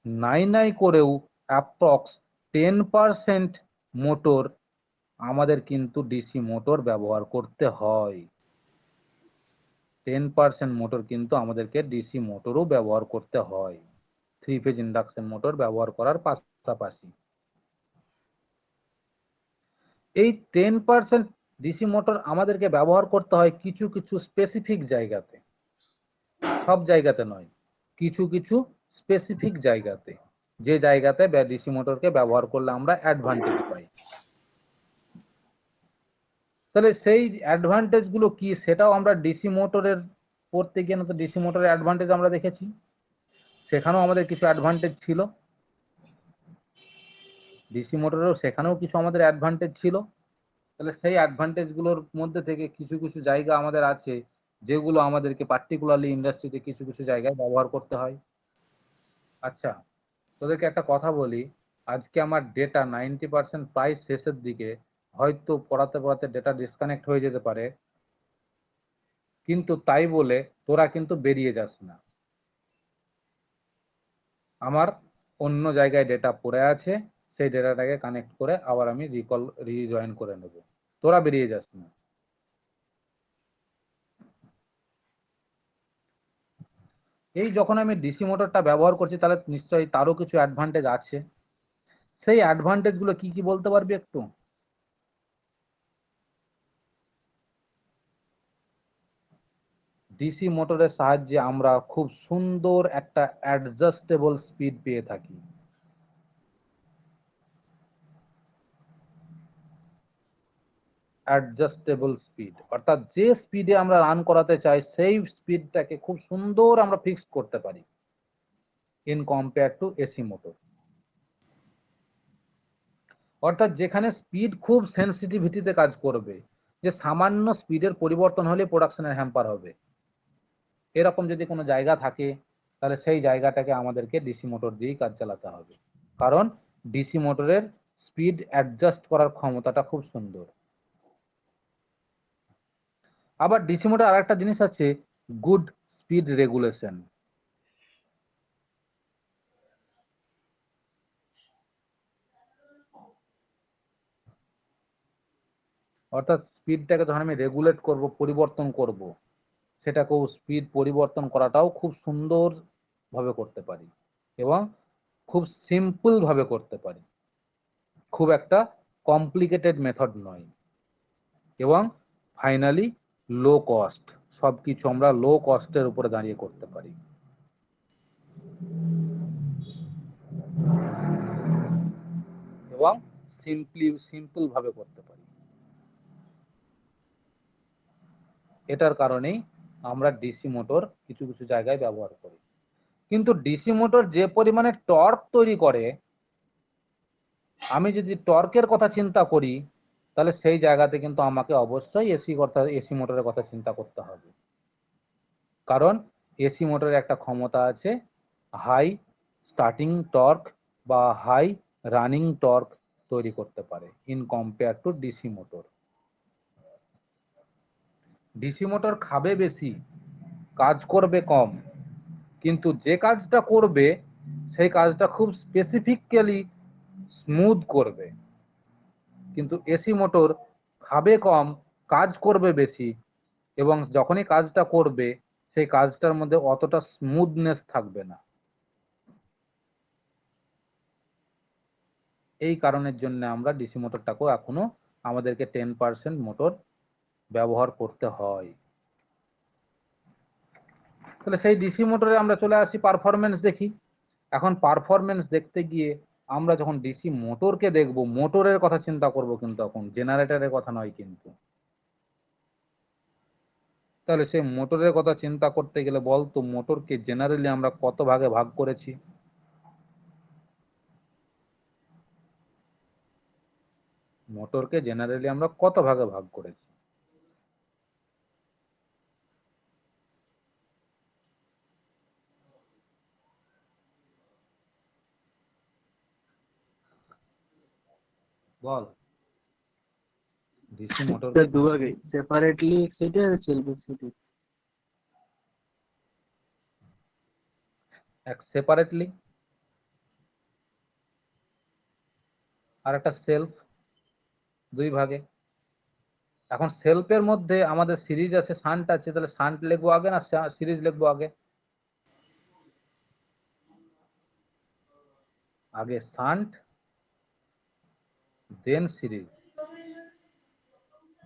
নাই করেও অ্যাপ্রক্স 10% মোটর আমাদের কিন্তু ডিসি মোটর ব্যবহার করতে হয়। 10% মোটর কিন্তু আমাদেরকে ডিসি মোটরও ব্যবহার করতে হয় থ্রি ফেজ ইন্ডাকশন মোটর ব্যবহার করার পাশাপাশি। এই 10% ডিসি মোটর আমাদেরকে ব্যবহার করতে হয় কিছু কিছু স্পেসিফিক জায়গাতে, সব জায়গাতে নয়, কিছু কিছু স্পেসিফিক জায়গাতে, যে জায়গাতে ডিসি মোটরকে ব্যবহার করলে আমরা অ্যাডভান্টেজ পাই। তাহলে সেই অ্যাডভান্টেজ গুলো কি সেটাও আমরা ডিসি মোটরের পড়তে গিয়ে না তো ডিসি মোটরের অ্যাডভান্টেজ আমরা দেখেছি, সেখানেও আমাদের কিছু অ্যাডভান্টেজ ছিল। ডিসি মোটরেও সেখানেও কিছু আমাদের অ্যাডভান্টেজ ছিল। তাহলে সেই অ্যাডভান্টেজ গুলোর মধ্যে থেকে কিছু কিছু জায়গা আমাদের আছে যেগুলো আমাদেরকে পার্টিকুলারলি ইন্ডাস্ট্রিতে কিছু কিছু জায়গায় ব্যবহার করতে হয়। আচ্ছা, তোদেরকে একটা কথা বলি, আজকে আমার ডেটা 90% প্রায় শেষের দিকে, হয়তো পড়াতে পড়াতে ডেটা ডিসকানেক্ট হয়ে যেতে পারে, কিন্তু তাই বলে তোরা কিন্তু বেরিয়ে যাস না। আমার অন্য জায়গায় ডেটা পড়ে আছে, সেই ডেটাটাকে কানেক্ট করে আবার আমি রিজয়েন করে নেব, তোরা বেরিয়ে যাস না। এই যখন আমি ডিসি মোটরটা ব্যবহার করছি তাহলে নিশ্চয়ই তারও কিছু অ্যাডভান্টেজ আছে। সেই অ্যাডভান্টেজ গুলো কি কি বলতে পারবি একটু? ডিসি মোটরের সাহায্যে আমরা খুব সুন্দর একটা অ্যাডজাস্টেবল স্পিড পেয়ে থাকি। অ্যাডজাস্টেবল স্পিড অর্থাৎ যে স্পিডে আমরা রান করাতে চাই সেই স্পিডটাকে খুব সুন্দর আমরা ফিক্স করতে পারি in compare to AC motor. অর্থাৎ যেখানে স্পিড খুব সেন্সিটিভিটিতে কাজ করবে, যে সামান্য স্পিডের পরিবর্তন হলে প্রোডাকশনের হ্যাম্পার হবে, এরকম যদি কোনো জায়গা থাকে তাহলে সেই জায়গাটাকে আমাদেরকে ডিসি মোটর দিয়েই কাজ চালাতে হবে, কারণ ডিসি মোটরের স্পিড অ্যাডজাস্ট করার ক্ষমতাটা খুব সুন্দর। আবার ডিসি মোটর আর একটা জিনিস আছে, গুড স্পিড রেগুলেশন। অর্থাৎ স্পিডটাকে যখন আমি রেগুলেট করব, পরিবর্তন করব, সেটাকেও স্পিড পরিবর্তন করাটাও খুব সুন্দর ভাবে করতে পারি এবং খুব সিম্পল ভাবে করতে পারি, খুব একটা কমপ্লিকেটেড মেথড নয়। এবং ফাইনালি লো কস্ট, সবকিছু আমরা লো কস্টের উপরে দাঁড়িয়ে করতে পারি। এবং সিম্পল ভাবে করতে পারি। এটার কারণেই আমরা ডিসি মোটর কিছু কিছু জায়গায় ব্যবহার করি। কিন্তু ডিসি মোটর যে পরিমাণে টর্ক তৈরি করে, আমি যদি টর্কের কথা চিন্তা করি তাহলে সেই জায়গাতে কিন্তু আমাকে অবশ্যই এসি মোটরের কথা চিন্তা করতে হবে। কারণ এসি মোটরের একটা ক্ষমতা আছে হাই স্টার্টিং টর্ক বা হাই রানিং টর্ক তৈরি করতে পারে in compare to DC motor. DC motor খাবে বেশি, কাজ করবে কম, কিন্তু যে কাজটা করবে সেই কাজটা খুব স্পেসিফিক্যালি স্মুথ করবে। কিন্তু এসি মোটর খাবে কম, কাজ করবে বেশি, এবং যখনই কাজটা করবে সেই কাজটার মধ্যে অতটা স্মুথনেস থাকবে না। এই কারণের জন্য আমরা ডিসি মোটরটাকেও এখনো আমাদেরকে 10% মোটর ব্যবহার করতে হয়। তাহলে সেই ডিসি মোটরে আমরা চলে আসি পারফরমেন্স দেখি। এখন পারফরমেন্স দেখতে গিয়ে আমরা যখন ডিসি মোটরকে দেখব, মোটরের কথা চিন্তা করব, কিন্তু এখন জেনারেটরের কথা নয় কিন্তু। তাহলে সেই মোটরের কথা চিন্তা করতে গেলে বলতো মোটরকে জেনারেলি আমরা কত ভাগে ভাগ করেছি? মোটরকে জেনারেলি আমরা কত ভাগে ভাগ করেছি? বল। ডিসি মোটরকে স্যার দুভাগে, সেপারেটলি এক্সাইটেড আর সেলফ এক্সাইটেড। এক সেপারেটলি আর একটা সেলফ, দুই ভাগে। এখন সেলফের মধ্যে আমাদের সিরিজ আছে, শান্ট আছে, তাহলে শান্ট লিখবো আগে না সিরিজ লিখবো আগে? আগে শান্ট দেন সিরিজ,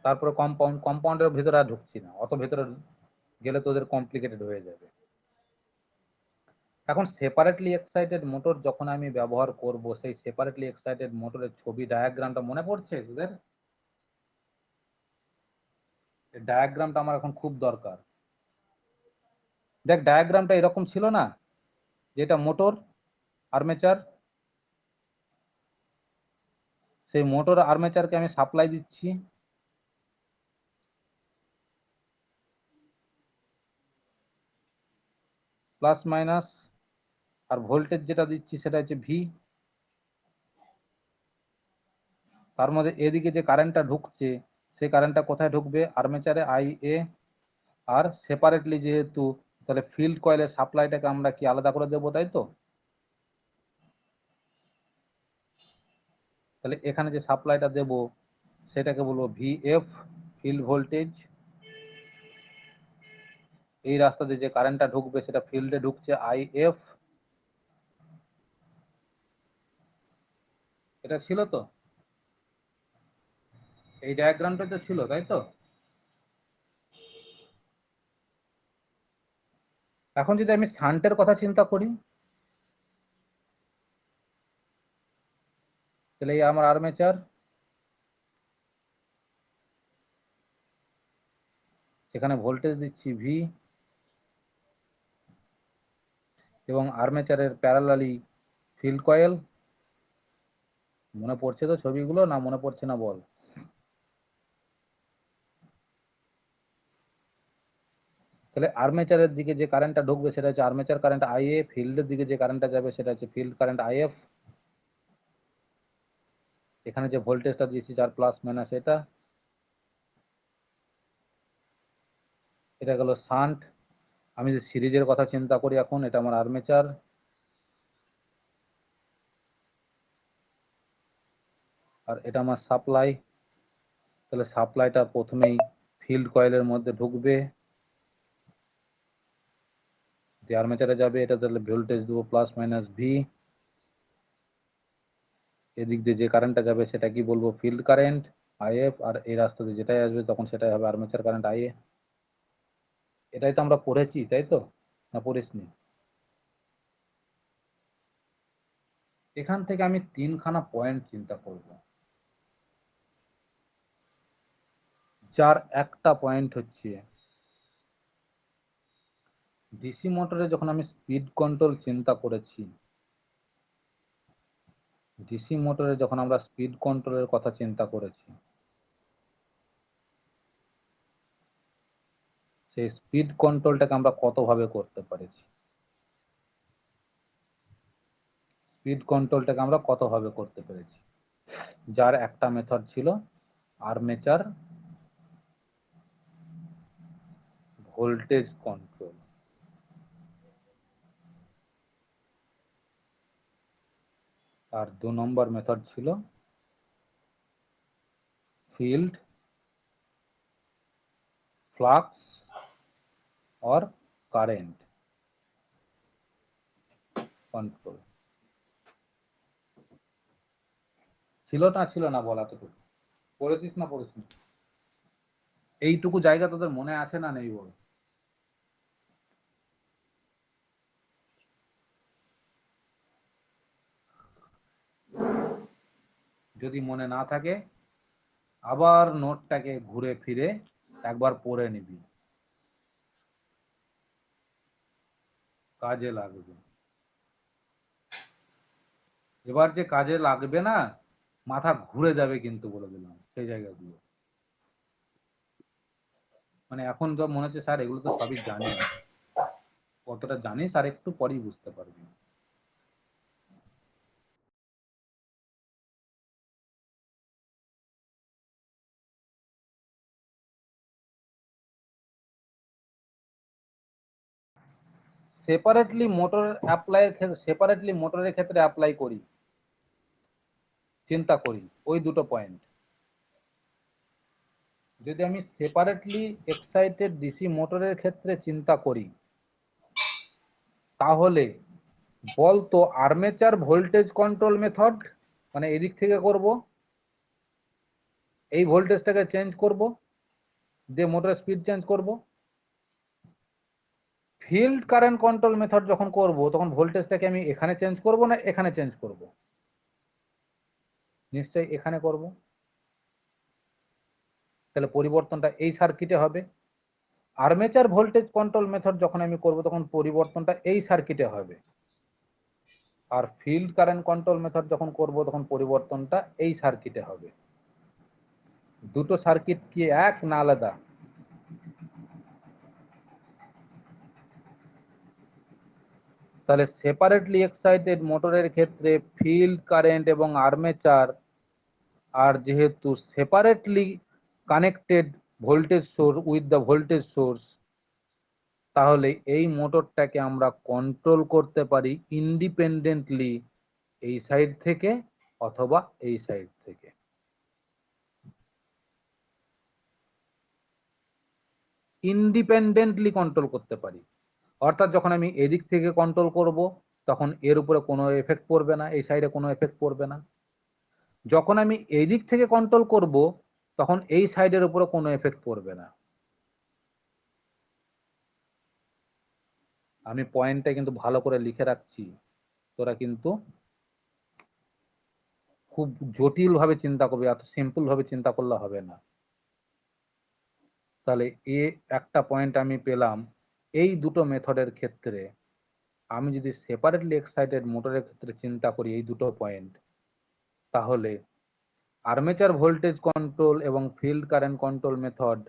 তারপরে কম্পাউন্ড। কম্পাউন্ডের ভিতরে আর ঢুকছি না, অত ভিতরে গেলে তোদের কমপ্লিকেটেড হয়ে যাবে। এখন সেপারেটলি এক্সাইটেড মোটর যখন আমি ব্যবহার করব, সেই সেপারেটলি এক্সাইটেড মোটরের ছবি ডায়াগ্রামটা মনে পড়ছে তোদের? এই ডায়াগ্রামটা আমার এখন খুব দরকার। দেখ ডায়াগ্রামটা এরকম ছিল না, যেটা মোটর আর্মেচার, সেই মোটর আর্মেচারকে আমি সাপ্লাই দিচ্ছি, প্লাস মাইনাস, আর ভোল্টেজ যেটা দিচ্ছি সেটা হচ্ছে ভি। তার মধ্যে এদিকে যে কারেন্টটা ঢুকছে সেই কারেন্টটা কোথায় ঢুকবে? আর্মেচারে আই এ। আর সেপারেটলি যেহেতু, তাহলে ফিল্ড কয়েলের সাপ্লাইটাকে আমরা কি আলাদা করে দেবো, তাই তো? তাহলে এখানে যে সাপ্লাইটা দেব সেটাকে বলবো ভিএফ, ফিল্ড ভোল্টেজ। এই রাস্তা দিয়ে যে কারেন্টটা ঢুকবে সেটা ফিল্ডে ঢুকছে আইএফ। এটা ছিল তো, এই ডায়াগ্রামটা তো ছিল, তাই তো? এখন যদি আমি শান্টের কথা চিন্তা করি, তাহলে এই আমার আর্মেচার, এখানে ভোল্টেজ দিচ্ছি ভি, এবং আর্মেচারের প্যারালালি ফিল্ড কয়েল। মনে পড়ছে তো ছবিগুলো, না মনে পড়ছে না বল? তাহলে আর্মেচারের দিকে যে কারেন্টটা ঢুকবে সেটা হচ্ছে আর্মেচার কারেন্ট আইএ, ফিল্ডের দিকে যে কারেন্টটা যাবে সেটা হচ্ছে ফিল্ড কারেন্ট আইএফ। এখানে যে ভোল্টেজটা দিয়েছি যার প্লাস মাইনাস এটা, এটা গেল শান্ট। আমি যে সিরিজের কথা চিন্তা করি এখন, এটা আমার আর্মেচার, আর এটা আমার সাপ্লাই। তাহলে সাপ্লাইটা প্রথমেই ফিল্ড কয়েলের মধ্যে ঢুকবে, যে আর্মেচারে যাবে এটা, তাহলে ভোল্টেজ দেবো প্লাস মাইনাস ভি। এদিক দিয়ে যে কারেন্টটা যাবে সেটা কি বলবো? Field current if. আর এই রাস্তা দিয়ে যেটাই আসবে তখন সেটাই হবে আর্মেচার কারেন্ট আইএ। এটাই তো আমরা পড়েছি, তাই তো? না পড়িসনি? এখান থেকে আমি তিনখানা পয়েন্ট চিন্তা করব, যার একটা পয়েন্ট হচ্ছে ডিসি মোটরে যখন আমি স্পিড কন্ট্রোল চিন্তা করেছি, ডিসি মোটরে যখন আমরা স্পিড কন্ট্রোলের কথা চিন্তা করেছি, সেই স্পিড কন্ট্রোলটাকে আমরা কত ভাবে করতে পারেছি? স্পিড কন্ট্রোলটাকে আমরা কত ভাবে করতে পেরেছি? যার একটা মেথড ছিল আর্মেচার ভোল্টেজ কন্ট্রোল, আর 2 নম্বর মেথড ছিল field flux or current control ছিল না বলা তো পড়েছিস না পড়েছিস না? এইটুকু জায়গা তোদের মনে আছে না নেই বল? যদি মনে না থাকে আবার নোটটাকে ঘুরে ফিরে একবার পড়ে নিবি, কাজে লাগবে। এবার যে কাজে লাগবে না, মাথা ঘুরে যাবে কিন্তু বলে দিলাম সেই জায়গাগুলো। মানে এখন তো মনে হচ্ছে স্যার এগুলো তো সবই জানি, কতটা জানিস আর একটু পরেই বুঝতে পারবি। সেপারেটলি মোটরের ক্ষেত্রে অ্যাপ্লাই করি, চিন্তা করি ওই দুটো পয়েন্ট। যদি আমি সেপারেটলি এক্সাইটেড ডিসি মোটরের ক্ষেত্রে চিন্তা করি, তাহলে বলতো আর্মেচার ভোল্টেজ কন্ট্রোল মেথড, মানে এদিক থেকে করব, এই ভোল্টেজটাকে চেঞ্জ করব, দিয়ে মোটরের স্পিড চেঞ্জ করব। ফিল্ড কারেন্ট কন্ট্রোল মেথড যখন করব, তখন ভোল্টেজটাকে আমি এখানে চেঞ্জ করব না এখানে চেঞ্জ করব? নিশ্চয়ই এখানে করব। তাহলে পরিবর্তনটা এই সার্কিটে হবে। আর্মেচার ভোল্টেজ কন্ট্রোল মেথড যখন আমি করব, তখন পরিবর্তনটা এই সার্কিটে হবে। আর ফিল্ড কারেন্ট কন্ট্রোল মেথড যখন করব, তখন পরিবর্তনটা এই সার্কিটে হবে। দুটো সার্কিট কি এক না আলাদা? তাহলে সেপারেটলি এক্সাইটেড মোটরের ক্ষেত্রে ফিল্ড কারেন্ট এবং আর্মেচার আর যেহেতু separately connected voltage source with the voltage source, তাহলে এই মোটরটাকে আমরা কন্ট্রোল করতে পারি ইন্ডিপেন্ডেন্টলি এই সাইড থেকে অথবা এই সাইড থেকে। ইন্ডিপেন্ডেন্টলি কন্ট্রোল করতে পারি, অর্থাৎ যখন আমি এদিক থেকে কন্ট্রোল করব, তখন এর উপরে কোনো এফেক্ট পড়বে না, এই সাইডে কোনো এফেক্ট পড়বে না। যখন আমি এই দিক থেকে কন্ট্রোল করব, তখন এই সাইডের উপরে কোনো এফেক্ট পড়বে না। আমি পয়েন্টটা কিন্তু ভালো করে লিখে রাখছি, তোরা কিন্তু খুব জটিল ভাবে চিন্তা করবে, এত সিম্পল ভাবে চিন্তা করলে হবে না। তাহলে একটা পয়েন্ট আমি পেলাম, এই দুটো মেথডের ক্ষেত্রে আমি যদি সেপারেটলি এক্সাইটেড মোটরের ক্ষেত্রে চিন্তা করি এই দুটো পয়েন্ট, তাহলে আর্মেচার ভোল্টেজ কন্ট্রোল এবং ফিল্ড কারেন্ট কন্ট্রোল মেথড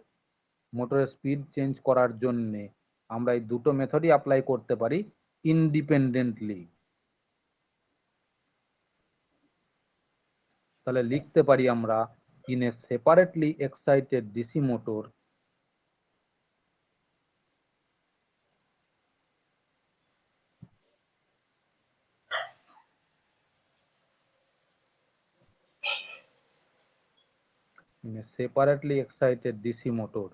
মোটরের স্পিড চেঞ্জ করার জন্য আমরা এই দুটো মেথডই অ্যাপ্লাই করতে পারি ইন্ডিপেন্ডেন্টলি। তাহলে লিখতে পারি আমরা, in a separately excited DC motor in a separately excited DC motor,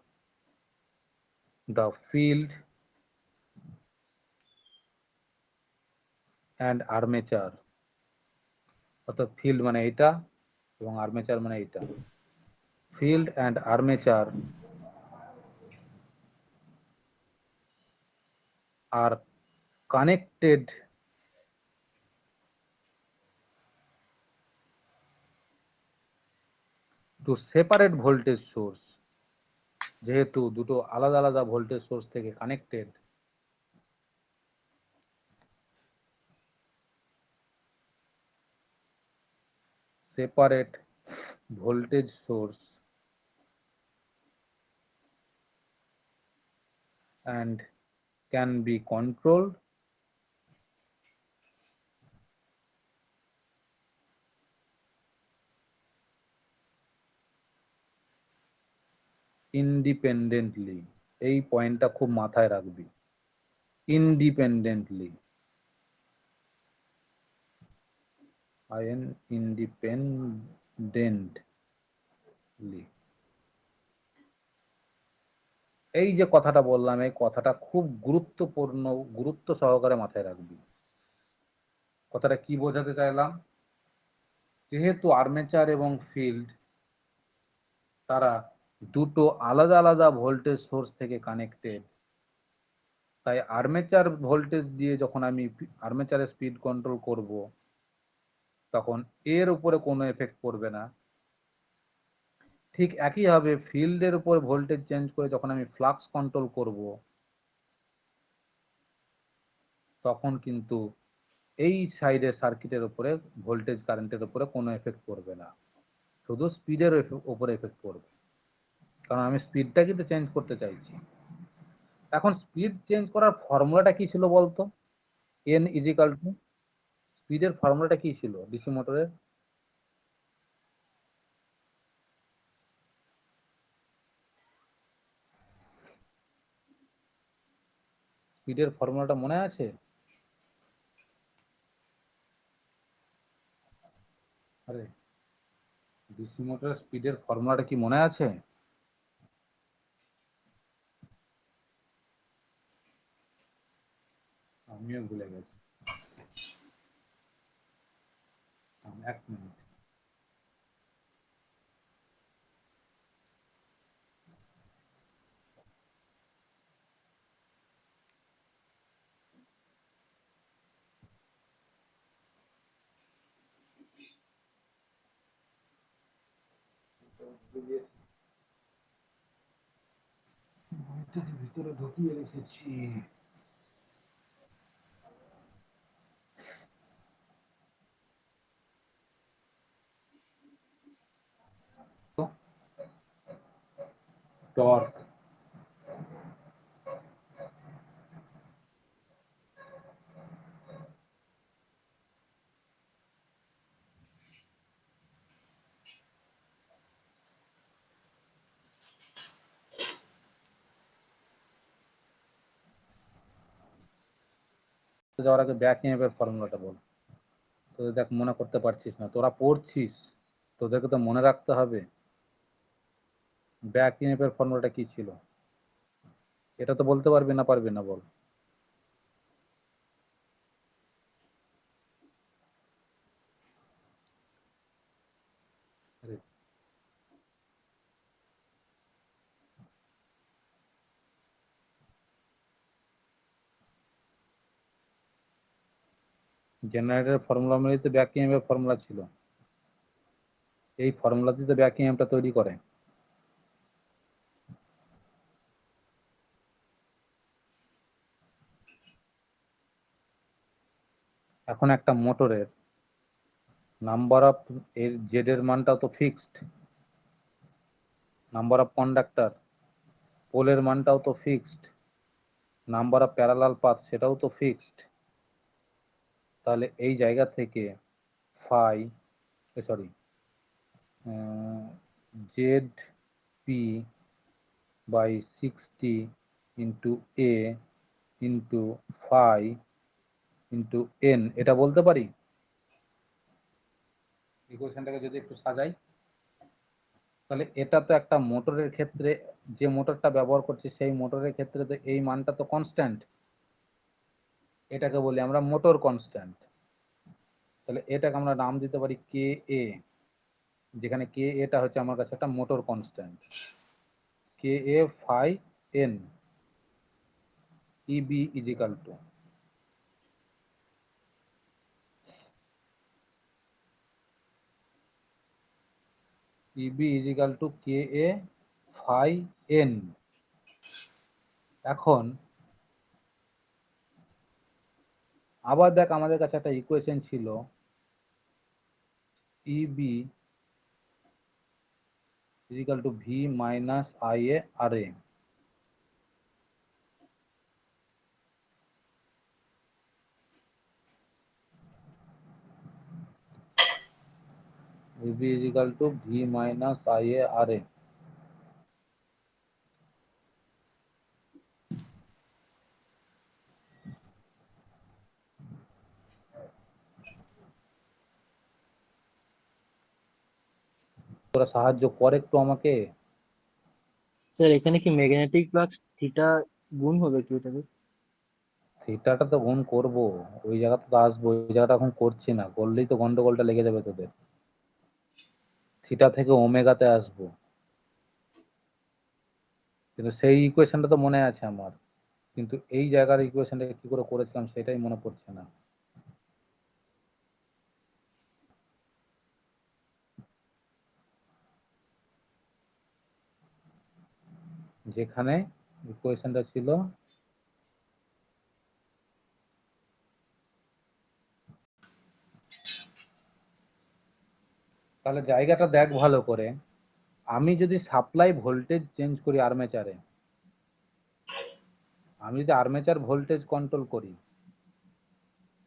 the field and armature, অর্থাৎ ফিল্ড মানে এটা এবং আর্মেচার মানে এটা, field and armature are connected to separate voltage source, যেহেতু দুটো আলাদা আলাদা ভোল্টেজ সোর্স থেকে connected, separate voltage source and can be controlled independently। এই পয়েন্টটা খুব মাথায় রাখবি, independently, independently, এই যে কথাটা বললাম, এই কথাটা খুব গুরুত্বপূর্ণ, গুরুত্ব সহকারে মাথায় রাখবি। কথাটা কি বোঝাতে চাইলাম? যেহেতু আর্মেচার এবং ফিল্ড তারা দুটো আলাদা আলাদা ভোল্টেজ সোর্স থেকে কানেক্টেড, তাই আর্মেচার ভোল্টেজ দিয়ে যখন আমি আর্মেচারের স্পিড কন্ট্রোল করব, তখন এর উপরে কোনো এফেক্ট পড়বে না। ঠিক একইভাবে ফিল্ডের উপর ভোল্টেজ চেঞ্জ করে যখন আমি ফ্লাক্স কন্ট্রোল করব, তখন কিন্তু এই সাইডের সার্কিটের উপরে ভোল্টেজ কারেন্টের উপরে কোনো এফেক্ট পড়বে না, শুধু স্পিডের উপরে এফেক্ট পড়বে, কারণ আমি স্পিডটা কিন্তু চেঞ্জ করতে চাইছি। এখন স্পিড চেঞ্জ করার ফর্মুলাটা কি ছিল বলতো? এন ইজিক্যাল টু, স্পিডের ফর্মুলাটা কি ছিল ডিসি মোটরের? স্পিডের ফর্মুলাটা মনে আছে? আরে, ডিসি মোটরের স্পিডের ফর্মুলাটা কি মনে আছে? আমিও ভুলে গেছি। এক মিনিট। ভিতরে ঢুকিয়ে রেখেছি। টর্ক, যাওয়ার আগে ব্যাক ইএমএফ এর ফর্মুলাটা বল। তো দেখ মনে করতে পারছিস না, তোরা পড়ছিস, তোদেরকে তো মনে রাখতে হবে। ব্যাক ইএমএফ এর ফর্মুলাটা কি ছিল? এটা তো বলতে পারবি না, পারবি না বল। জেনারেটরের ফর্মুলা অনুযায়ী তো ব্যাক ইএমএফ এর ফর্মুলা ছিল, এই ফর্মুলাতেই তো ব্যাক ইএমএফটা তৈরি করে। এখন একটা মোটরের নাম্বার অফ এর জেড এর মানটাও তো ফিক্সড, নাম্বার অফ কন্ডাক্টর পোলের মানটাও তো fixed, number of parallel path সেটাও তো ফিক্সড। তাহলে এই জায়গা থেকে phi, sorry, Z P by 60 into A into phi into N, এটা বলতে পারি। ইকুয়েশনটাকে যদি একটু সাজাই, তাহলে এটা তো একটা মোটরের ক্ষেত্রে, যে মোটরটা ব্যবহার করছি সেই মোটরের ক্ষেত্রে তো এই মানটা তো কনস্ট্যান্ট, এটাকে বলি আমরা মোটর কনস্ট্যান্ট। তাহলে এটাকে আমরা নাম দিতে পারি কে এ, যেখানে কে এটা হচ্ছে আমার কাছে একটা motor constant. K A phi N EB is equal to, EB is equal to K A phi N. এখন আবার দেখ, আমাদের কাছে একটা ইকুয়েশন ছিল EB is equal to V minus I A R A. EB is equal to V minus I A R A. তোরা সাহায্য কর একটু আমাকে। স্যার এখানে কি ম্যাগনেটিক ফ্লাক্স থিটা গুণ হবে কি এটাকে? থিটাটা তো গুণ করবো, ওই জায়গাটা তো আসবো, ওই জায়গাটা এখন করছি না, করলেই তো গন্ডগোলটা লেগে যাবে তোদের। থিটা থেকে ওমেগাতে আসবো, কিন্তু সেই ইকুয়েশনটা তো মনে আছে আমার, কিন্তু এই জায়গার ইকুয়েশনটা কি করে করেছিলাম সেটাই মনে পড়ছে না। যেখানে ইকুয়েশনটা ছিল তাহলে জায়গাটা দেখ ভালো করে। আমি যদি সাপ্লাই ভোল্টেজ চেঞ্জ করি আর্মেচারে, আমি যদি আর্মেচার ভোল্টেজ কন্ট্রোল করি,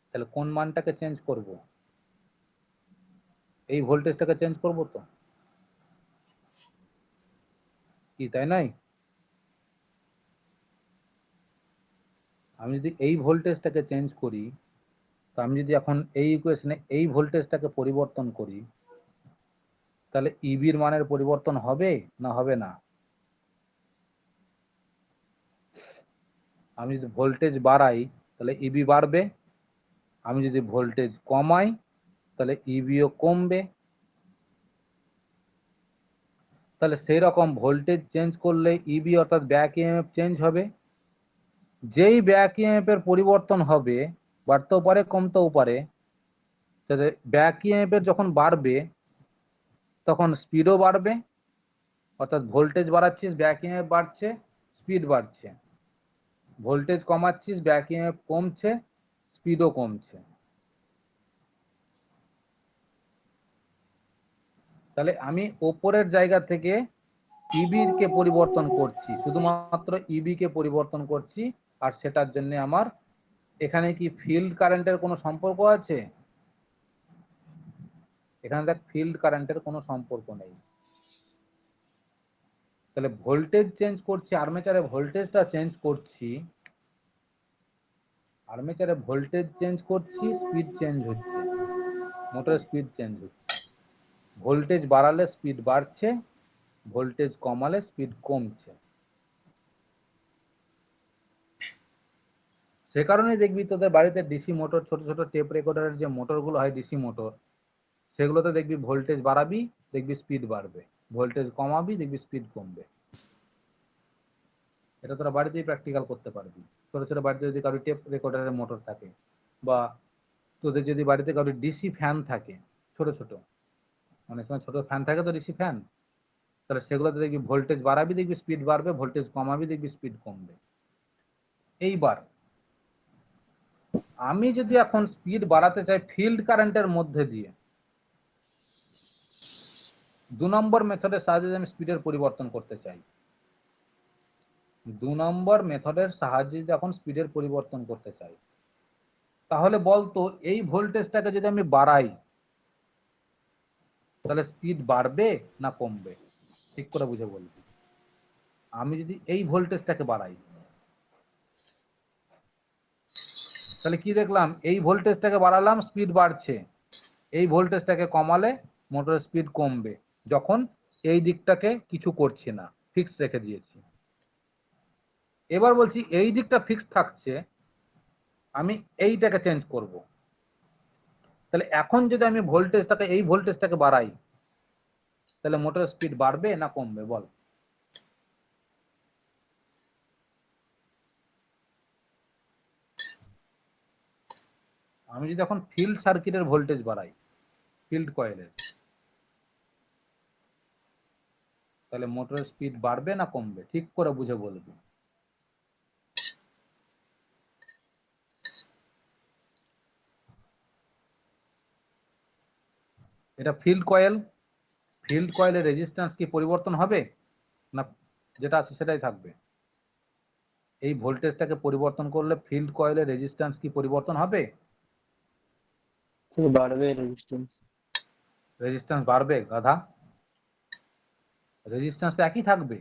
তাহলে কোন মানটাকে চেঞ্জ করব? এই ভোল্টেজটাকে চেঞ্জ করব তো, কি তাই নাই? আমি যদি এই ভোল্টেজটাকে চেঞ্জ করি, তো আমি যদি এখন এই ইকুয়েশনে এই ভোল্টেজটাকে পরিবর্তন করি, তাহলে ইবির মানের পরিবর্তন হবে না হবে না? আমি যদি ভোল্টেজ বাড়াই তাহলে ইবি বাড়বে, আমি যদি ভোল্টেজ কমাই তাহলে ইবিও কমবে। তাহলে সেই রকম ভোল্টেজ চেঞ্জ করলে ইবি অর্থাৎ ব্যাক ইএমএফ চেঞ্জ হবে। যেই ব্যাক ইএমএফ এর পরিবর্তন হবে, বাড়তেও পারে কমতেও পারে, তাহলে ব্যাক ইএমএফ এর যখন বাড়বে তখন স্পিডও বাড়বে, অর্থাৎ ভোল্টেজ বাড়াচ্ছিস ব্যাক ইএমএফ বাড়ছে, স্পিড বাড়ছে। ভোল্টেজ কমাচ্ছিস ব্যাক ইএমএফ কমছে, স্পিডও কমছে। তাহলে আমি ওপরের জায়গা থেকে ইবি কে পরিবর্তন করছি, শুধুমাত্র ইবি কে পরিবর্তন করছি, আর সেটার জন্য আমার এখানে কি ফিল্ড কারেন্টের কোনো সম্পর্ক আছে? এখানে দেখ ফিল্ড কারেন্টের কোনো সম্পর্ক নেই। তাহলে ভোল্টেজ চেঞ্জ করছি, আর্মেচারে ভোল্টেজটা চেঞ্জ করছি, আর্মেচারে ভোল্টেজ চেঞ্জ করছি, স্পিড চেঞ্জ হচ্ছে, মোটরের স্পিড চেঞ্জ হচ্ছে। ভোল্টেজ বাড়ালে স্পিড বাড়ছে, ভোল্টেজ কমালে স্পিড কমছে। সে কারণেই দেখবি তোদের বাড়িতে ডিসি মোটর, ছোট ছোট টেপ রেকর্ডারের যে মোটরগুলো হয় ডিসি মোটর, সেগুলোতে দেখবি ভোল্টেজ বাড়াবি দেখবি স্পিড বাড়বে, ভোল্টেজ কমাবি দেখবি স্পিড কমবে। এটা তোরা বাড়িতেই প্র্যাকটিক্যাল করতে পারবি। ছোট ছোট বাড়িতে যদি কারো টেপ রেকর্ডারের মোটর থাকে, বা তোদের যদি বাড়িতে কারো ডিসি ফ্যান থাকে, ছোট ছোট অনেক সময় ছোট ফ্যান থাকে তো ডিসি ফ্যান, তাহলে সেগুলোতে দেখবি ভোল্টেজ বাড়াবি দেখবি স্পিড বাড়বে, ভোল্টেজ কমাবি দেখবি স্পিড কমবে। এইবার আমি যদি এখন স্পিড বাড়াতে চাই ফিল্ড কারেন্টের মধ্যে দিয়ে, 2 নম্বর মেথডের সাহায্যে আমি স্পিডের পরিবর্তন করতে চাই, 2 নম্বর মেথডের সাহায্যে যদি এখন স্পিডের পরিবর্তন করতে চাই, তাহলে বলতো এই ভোল্টেজটাকে যদি আমি বাড়াই তাহলে স্পিড বাড়বে না কমবে? ঠিক করে বুঝে বলবি। আমি যদি এই ভোল্টেজটাকে বাড়াই তাহলে কি দেখলাম, এই ভোল্টেজটাকে বাড়ালাম স্পিড বাড়ছে, এই ভোল্টেজটাকে কমালে মোটরের স্পিড কমবে, যখন এই দিকটাকে কিছু করছি না, ফিক্স রেখে দিয়েছি। এবার বলছি এই দিকটা ফিক্স থাকছে, আমি এইটাকে চেঞ্জ করব, তাহলে এখন যদি আমি ভোল্টেজটাকে এই ভোল্টেজটাকে বাড়াই তাহলে মোটরের স্পিড বাড়বে না কমবে বল? আমি যদি এখন ফিল্ড সার্কিটের ভোল্টেজ বাড়াই, ফিল্ড কয়েলের, তাহলে মোটরের স্পিড বাড়বে না কমবে? ঠিক করে বুঝে বলবি। এটা ফিল্ড কয়েল, ফিল্ড কয়েলের রেজিস্ট্যান্স কি পরিবর্তন হবে না যেটা আছে সেটাই থাকবে? এই ভোল্টেজটাকে পরিবর্তন করলে ফিল্ড কয়েলের রেজিস্ট্যান্স কি পরিবর্তন হবে? স্যার বাড়বে রেজিস্ট্যান্স। রেজিস্ট্যান্স বাড়বে গাধা, রেজিস্ট্যান্স তো একই থাকবে।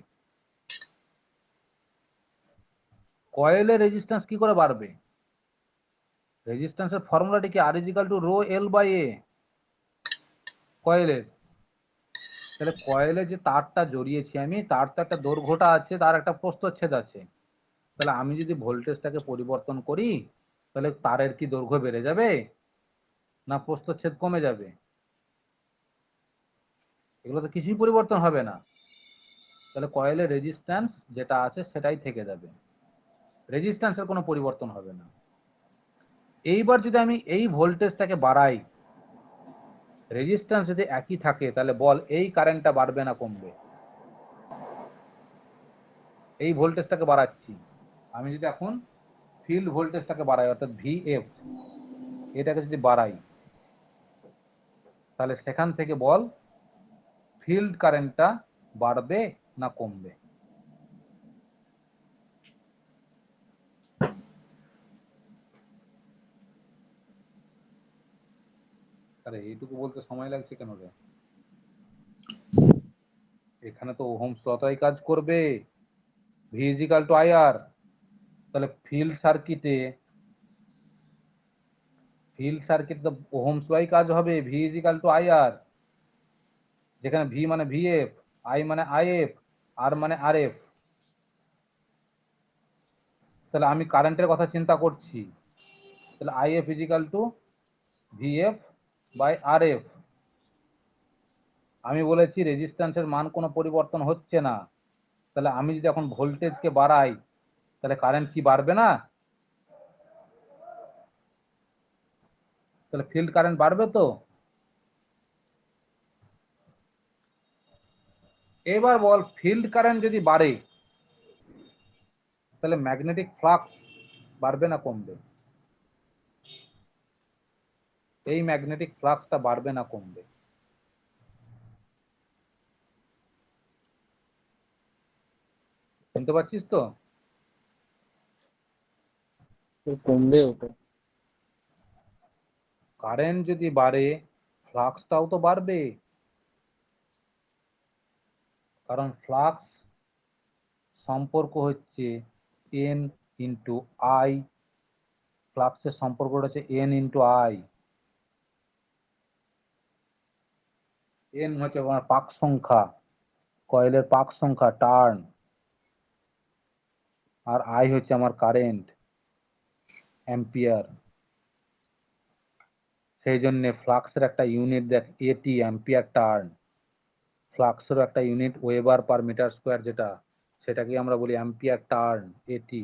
কয়েলের রেজিস্ট্যান্স কি করে বাড়বে? রেজিস্ট্যান্সের ফর্মুলাটি কি R is equal to rho L by A কয়েলের। তাহলে কয়েলে যে তারটা জড়িয়েছি আমি, তার তো একটা দৈর্ঘ্যটা আছে, তার একটা প্রস্থচ্ছেদ আছে। তাহলে আমি যদি ভোল্টেজটাকে পরিবর্তন করি, তাহলে তারের কি দৈর্ঘ্য বেড়ে যাবে না প্রস্থচ্ছেদ কমে যাবে? এগুলো তো কিছুই পরিবর্তন হবে না। তাহলে কয়েলের রেজিস্ট্যান্স যেটা আছে সেটাই থেকে যাবে, রেজিস্ট্যান্সের কোনো পরিবর্তন হবে না। এইবার যদি আমি এই ভোল্টেজটাকে বাড়াই, রেজিস্ট্যান্স যদি একই থাকে, তাহলে বল এই কারেন্টটা বাড়বে না কমবে? এই ভোল্টেজটাকে বাড়াচ্ছি আমি, যদি এখন ফিল্ড ভোল্টেজটাকে বাড়াই অর্থাৎ ভিএফ, এটাকে যদি বাড়াই, তাহলে সেখান থেকে বল ফিল্ড কারেন্টটা বাড়বে না কমবে? আরে এইটুকু বলতে সময় লাগছে কেন রে? এখানে তো ওহমস লটাই কাজ করবে, V is equal to IR. তাহলে ফিল্ড সার্কিট তো ওহমস লাই কাজ হবে, V is equal to IR, যেখানে ভি মানে ভিএফ, আই মানে আইএফ, আর মানে আরএফ। তাহলে আমি কারেন্টের কথা চিন্তা করছি, তাহলে IF is equal to VF by RF. আমি বলেছি রেজিস্ট্যান্সের মান কোনো পরিবর্তন হচ্ছে না, তাহলে আমি যদি এখন ভোল্টেজকে বাড়াই, তাহলে কারেন্ট কি বাড়বে না? তাহলে ফিল্ড কারেন্ট বাড়বে তো। এবার বল ফিল্ড কারেন্ট যদি বাড়ে, তাহলে ম্যাগনেটিক ফ্লাক্স বাড়বে না কমবে? এই ম্যাগনেটিক ফ্লাক্সটা বাড়বে না কমবে? শুনতে পাচ্ছিস তো? তো কমবে ওটা। কারেন্ট যদি বাড়ে, ফ্লাক্সটাও তো বাড়বে, কারণ ফ্লাক্স সম্পর্ক হচ্ছে এন ইন্টু আই। ফ্লাক্সের সম্পর্কটা হচ্ছে এন ইন্টু আই। এন হচ্ছে আমার পাক সংখ্যা, কয়েলের পাক সংখ্যা টার্ন, আর আই হচ্ছে আমার কারেন্ট অ্যাম্পিয়ার। সেই জন্য ফ্লাক্সের একটা ইউনিট দেখ এটি, অ্যাম্পিয়ার টার্ন। ফ্লাক্সেরও একটা unit weber per metre square, যেটা সেটাকে আমরা বলি অ্যাম্পিয়ার টার্ন, এটি।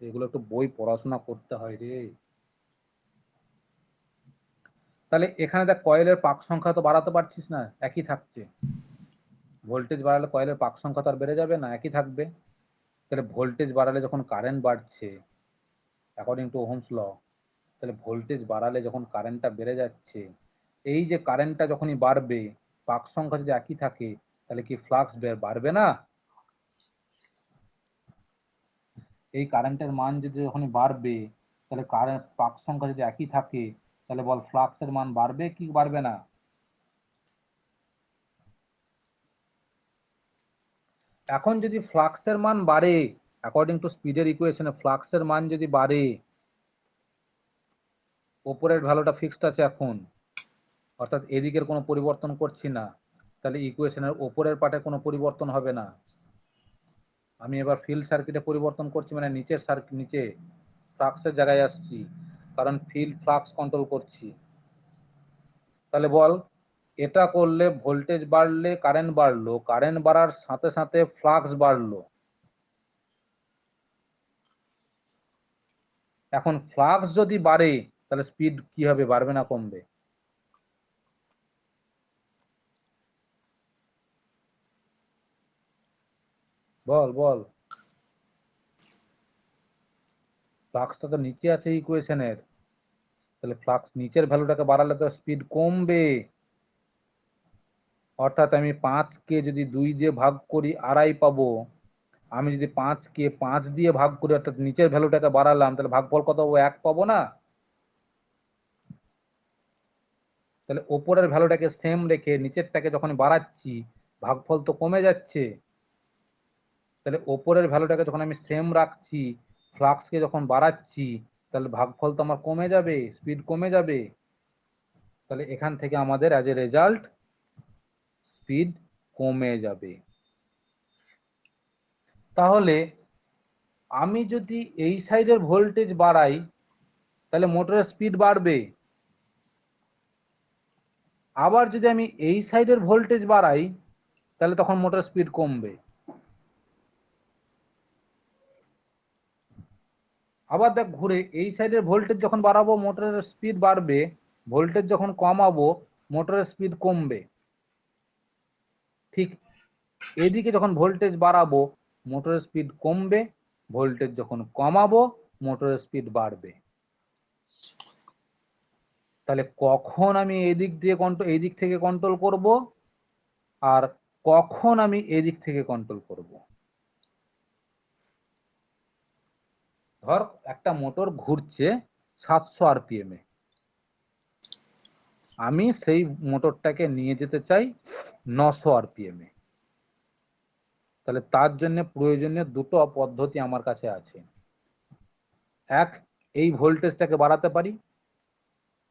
এগুলো একটু বই পড়াশোনা করতে হয় রে। তাহলে এখানে দেখ কয়েলের পাক সংখ্যা তো বাড়াতে পারছিস না, একই থাকছে। ভোল্টেজ বাড়ালে কয়েলের পাক সংখ্যা তো আর বেড়ে যাবে না, একই থাকবে। তাহলে ভোল্টেজ বাড়ালে যখন কারেন্ট বাড়ছে অ্যাকর্ডিং টু ওহমস ল, তাহলে ভোল্টেজ বাড়ালে যখন কারেন্টটা বেড়ে যাচ্ছে, এই যে কারেন্টটা যখনই বাড়বে, পাক সংখ্যা যদি একই থাকে, তাহলে কি ফ্লাক্স বাড়বে না? এই কারেন্টের মান যদি যখনই বাড়বে, তাহলে কারেন্ট পাক সংখ্যা যদি একই থাকে, তাহলে বল ফ্লাক্সের মান বাড়বে কি বাড়বে না? এখন যদি ফ্লাক্সের মান বাড়ে, অ্যাকর্ডিং টু স্পিডের ইকুয়েশনে ফ্লাক্সের মান যদি বাড়ে, ওপরের ভ্যালুটা ফিক্সড আছে এখন, অর্থাৎ এদিকের কোনো পরিবর্তন করছি না, তাহলে ইকুয়েশনের ওপরের পার্টে কোনো পরিবর্তন হবে না। আমি এবার ফিল্ড সার্কিটে পরিবর্তন করছি, মানে নিচের সার্কিট, নিচে ফ্লাক্সের জায়গায় আসছি, কারণ ফিল্ড ফ্লাক্স কন্ট্রোল করছি। তাহলে বল এটা করলে ভোল্টেজ বাড়লে কারেন্ট বাড়লো, কারেন্ট বাড়ার সাথে সাথে ফ্লাক্স বাড়লো। এখন ফ্লাক্স যদি বাড়ে, তাহলে স্পিড কি হবে, বাড়বে না কমবে? বল বল। ফ্লাক্সটা তো নিচে আছে ইকুয়েশনের, তাহলে ফ্লাক্স নিচের ভ্যালুটাকে বাড়ালে তো স্পিড কমবে। অর্থাৎ আমি 5কে যদি 2 দিয়ে ভাগ করি 2.5 পাবো। আমি যদি 5কে 5 দিয়ে ভাগ করি, অর্থাৎ নিচের ভ্যালুটাকে বাড়ালাম, তাহলে ভাগফল কত পাবো, 1 পাবো না? তাহলে ওপরের ভ্যালুটাকে সেম রেখে নিচেরটাকে যখন বাড়াচ্ছি, ভাগফল তো কমে যাচ্ছে। তাহলে ওপরের ভ্যালুটাকে যখন আমি সেম রাখছি, ফ্লাক্সকে যখন বাড়াচ্ছি, তাহলে ভাগফল তো আমার কমে যাবে, স্পিড কমে যাবে। তাহলে এখান থেকে আমাদের অ্যাজ এ রেজাল্ট স্পিড কমে যাবে। তাহলে আমি যদি এই সাইডের ভোল্টেজ বাড়াই তাহলে মোটরের স্পিড বাড়বে, আবার যদি আমি এই সাইডের ভোল্টেজ বাড়াই তাহলে তখন মোটরের স্পিড কমবে। আবার দেখ ঘুরে এই সাইডের ভোল্টেজ যখন বাড়াবো মোটরের স্পিড বাড়বে, ভোল্টেজ যখন কমাবো মোটরের স্পিড কমবে। ঠিক এদিকে যখন ভোল্টেজ বাড়াবো মোটরের স্পিড কমবে, ভোল্টেজ যখন কমাবো মোটরের স্পিড বাড়বে। তাহলে কখন আমি এই দিক থেকে কন্ট্রোল করব আর কখন আমি এদিক থেকে কন্ট্রোল করব। ধর একটা মোটর ঘুরছে 700 আরপিএম এ, আমি সেই মোটরটাকে নিয়ে যেতে চাই 900 আরপিএম এ। তাহলে তার জন্য প্রয়োজনীয় দুটো পদ্ধতি আমার কাছে আছে। এক, এই ভোল্টেজটাকে বাড়াতে পারি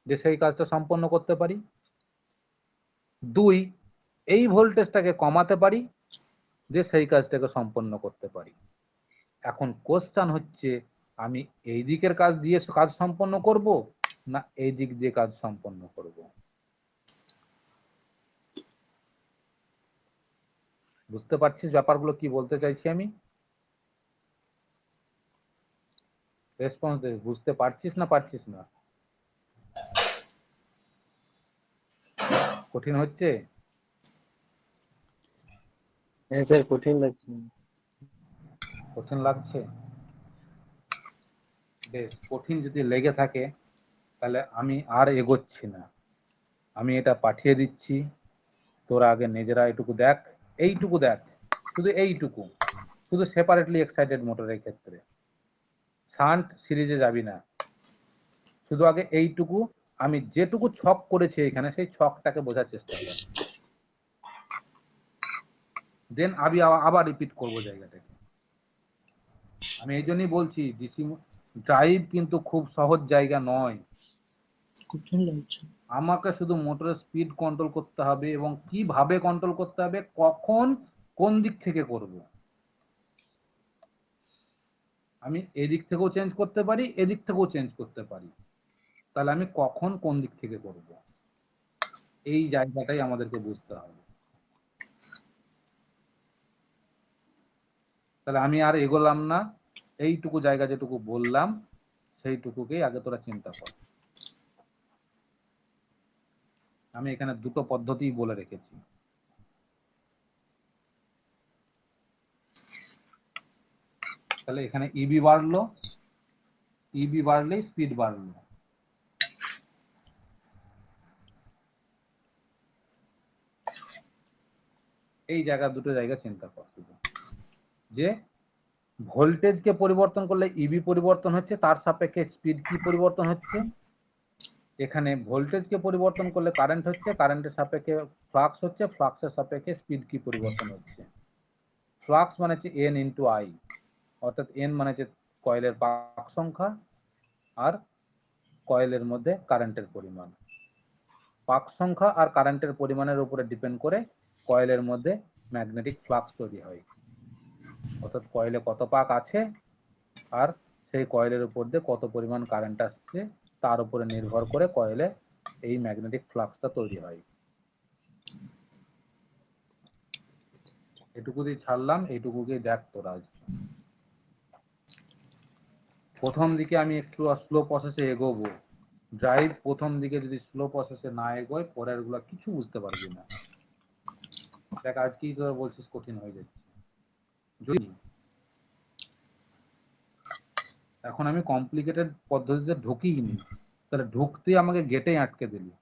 যে সেই কাজটা সম্পন্ন করতে পারি। দুই, এই ভোল্টেজটাকে কমাতে পারি যে সেই কাজটাকে সম্পন্ন করতে পারি। এখন কোশ্চেন হচ্ছে আমি এই দিকের কাজ দিয়ে কাজ সম্পন্ন করব না এই দিক দিয়ে কাজ সম্পন্ন করব। বুঝতে পারছিস ব্যাপারগুলো কি বলতে চাইছি আমি? রেসপন্স দে, বুঝতে পারছিস না পারছিস না? কঠিন হচ্ছে? হ্যাঁ স্যার, কঠিন লাগছে। কঠিন লাগছে? বেশ, কঠিন যদি লেগে থাকে তাহলে আমি আর এগোচ্ছি না, আমি এটা পাঠিয়ে দিচ্ছি। তোরা আগে নিজেরা এটুকু দেখ, এইটুকু দেখ, শুধু এইটুকু, শুধু সেপারেটলি এক্সাইটেড মোটরের ক্ষেত্রে শান্ট সিরিজে যাবি না, শুধু আগে এইটুকু আমি যেটুকু ছক করেছি এখানে সেই ছকটাকে বোঝার চেষ্টা কর, দেন আমি আবার রিপিট করবো জায়গাটাকে। আমি এই জন্যই বলছি ডিসি ড্রাইভ কিন্তু খুব সহজ জায়গা নয়। কঠিন লাগছে। আমাকে শুধু মোটরের স্পিড কন্ট্রোল করতে হবে এবং কিভাবে কন্ট্রোল করতে হবে, কখন কোন দিক থেকে করব। আমি এদিক থেকেও চেঞ্জ করতে পারি, এদিক থেকেও চেঞ্জ করতে পারি, তাহলে আমি কখন কোন দিক থেকে করব এই জায়গাটাই আমাদেরকে বুঝতে হবে। তাহলে আমি আর এগোলাম না, এইটুকু জায়গা যেটুকু বললাম সেইটুকুকেই আগে তোরা চিন্তা কর। আমি এখানে দুটো পদ্ধতি বলে রেখেছি। তাহলে এখানে ইবি বাড়লো, ইবি বাড়লেই স্পিড বাড়লো। এই জায়গা দুটো জায়গা চিন্তা কর শুধু, যে ভোল্টেজকে পরিবর্তন করলে ইবি পরিবর্তন হচ্ছে, তার সাপেক্ষে স্পিড কি পরিবর্তন হচ্ছে। এখানে ভোল্টেজকে পরিবর্তন করলে কারেন্ট হচ্ছে, কারেন্টের সাপেক্ষে ফ্লাক্স হচ্ছে, ফ্লাক্সের সাপেক্ষে স্পিড কি পরিবর্তন হচ্ছে। ফ্লাক্স মানে হচ্ছে এন ইন্টু আই, অর্থাৎ এন মানে হচ্ছে কয়েলের পাক সংখ্যা আর কয়েলের মধ্যে কারেন্টের পরিমাণ। পাক সংখ্যা আর কারেন্টের পরিমাণের উপরে ডিপেন্ড করে কয়েলের মধ্যে ম্যাগনেটিক ফ্লাক্স তৈরি হয়, অর্থাৎ কয়েলে কত পাক আছে আর সেই কয়েলের উপর দিয়ে কত পরিমাণ কারেন্ট আসছে তার উপরে নির্ভর করে কয়েলে এই ম্যাগনেটিক ফ্লাক্সটা তৈরি হয়। এটুকু দিয়ে ছাড়লাম, এইটুকুকেই দেখ তোরা। প্রথম দিকে আমি একটু স্লো প্রসেসে এগোবো, ড্রাইভ প্রথম দিকে যদি স্লো প্রসেসে না এগোয় পরের গুলা কিছু বুঝতে পারবি না। দেখ আজকেই তোরা বলছিস কঠিন হয়ে যাচ্ছে, যদি এখন আমি কমপ্লিকেটেড পদ্ধতিতে ঢুকিনি তাহলে ঢুকতে আমাকে গেটে আটকে দিলি।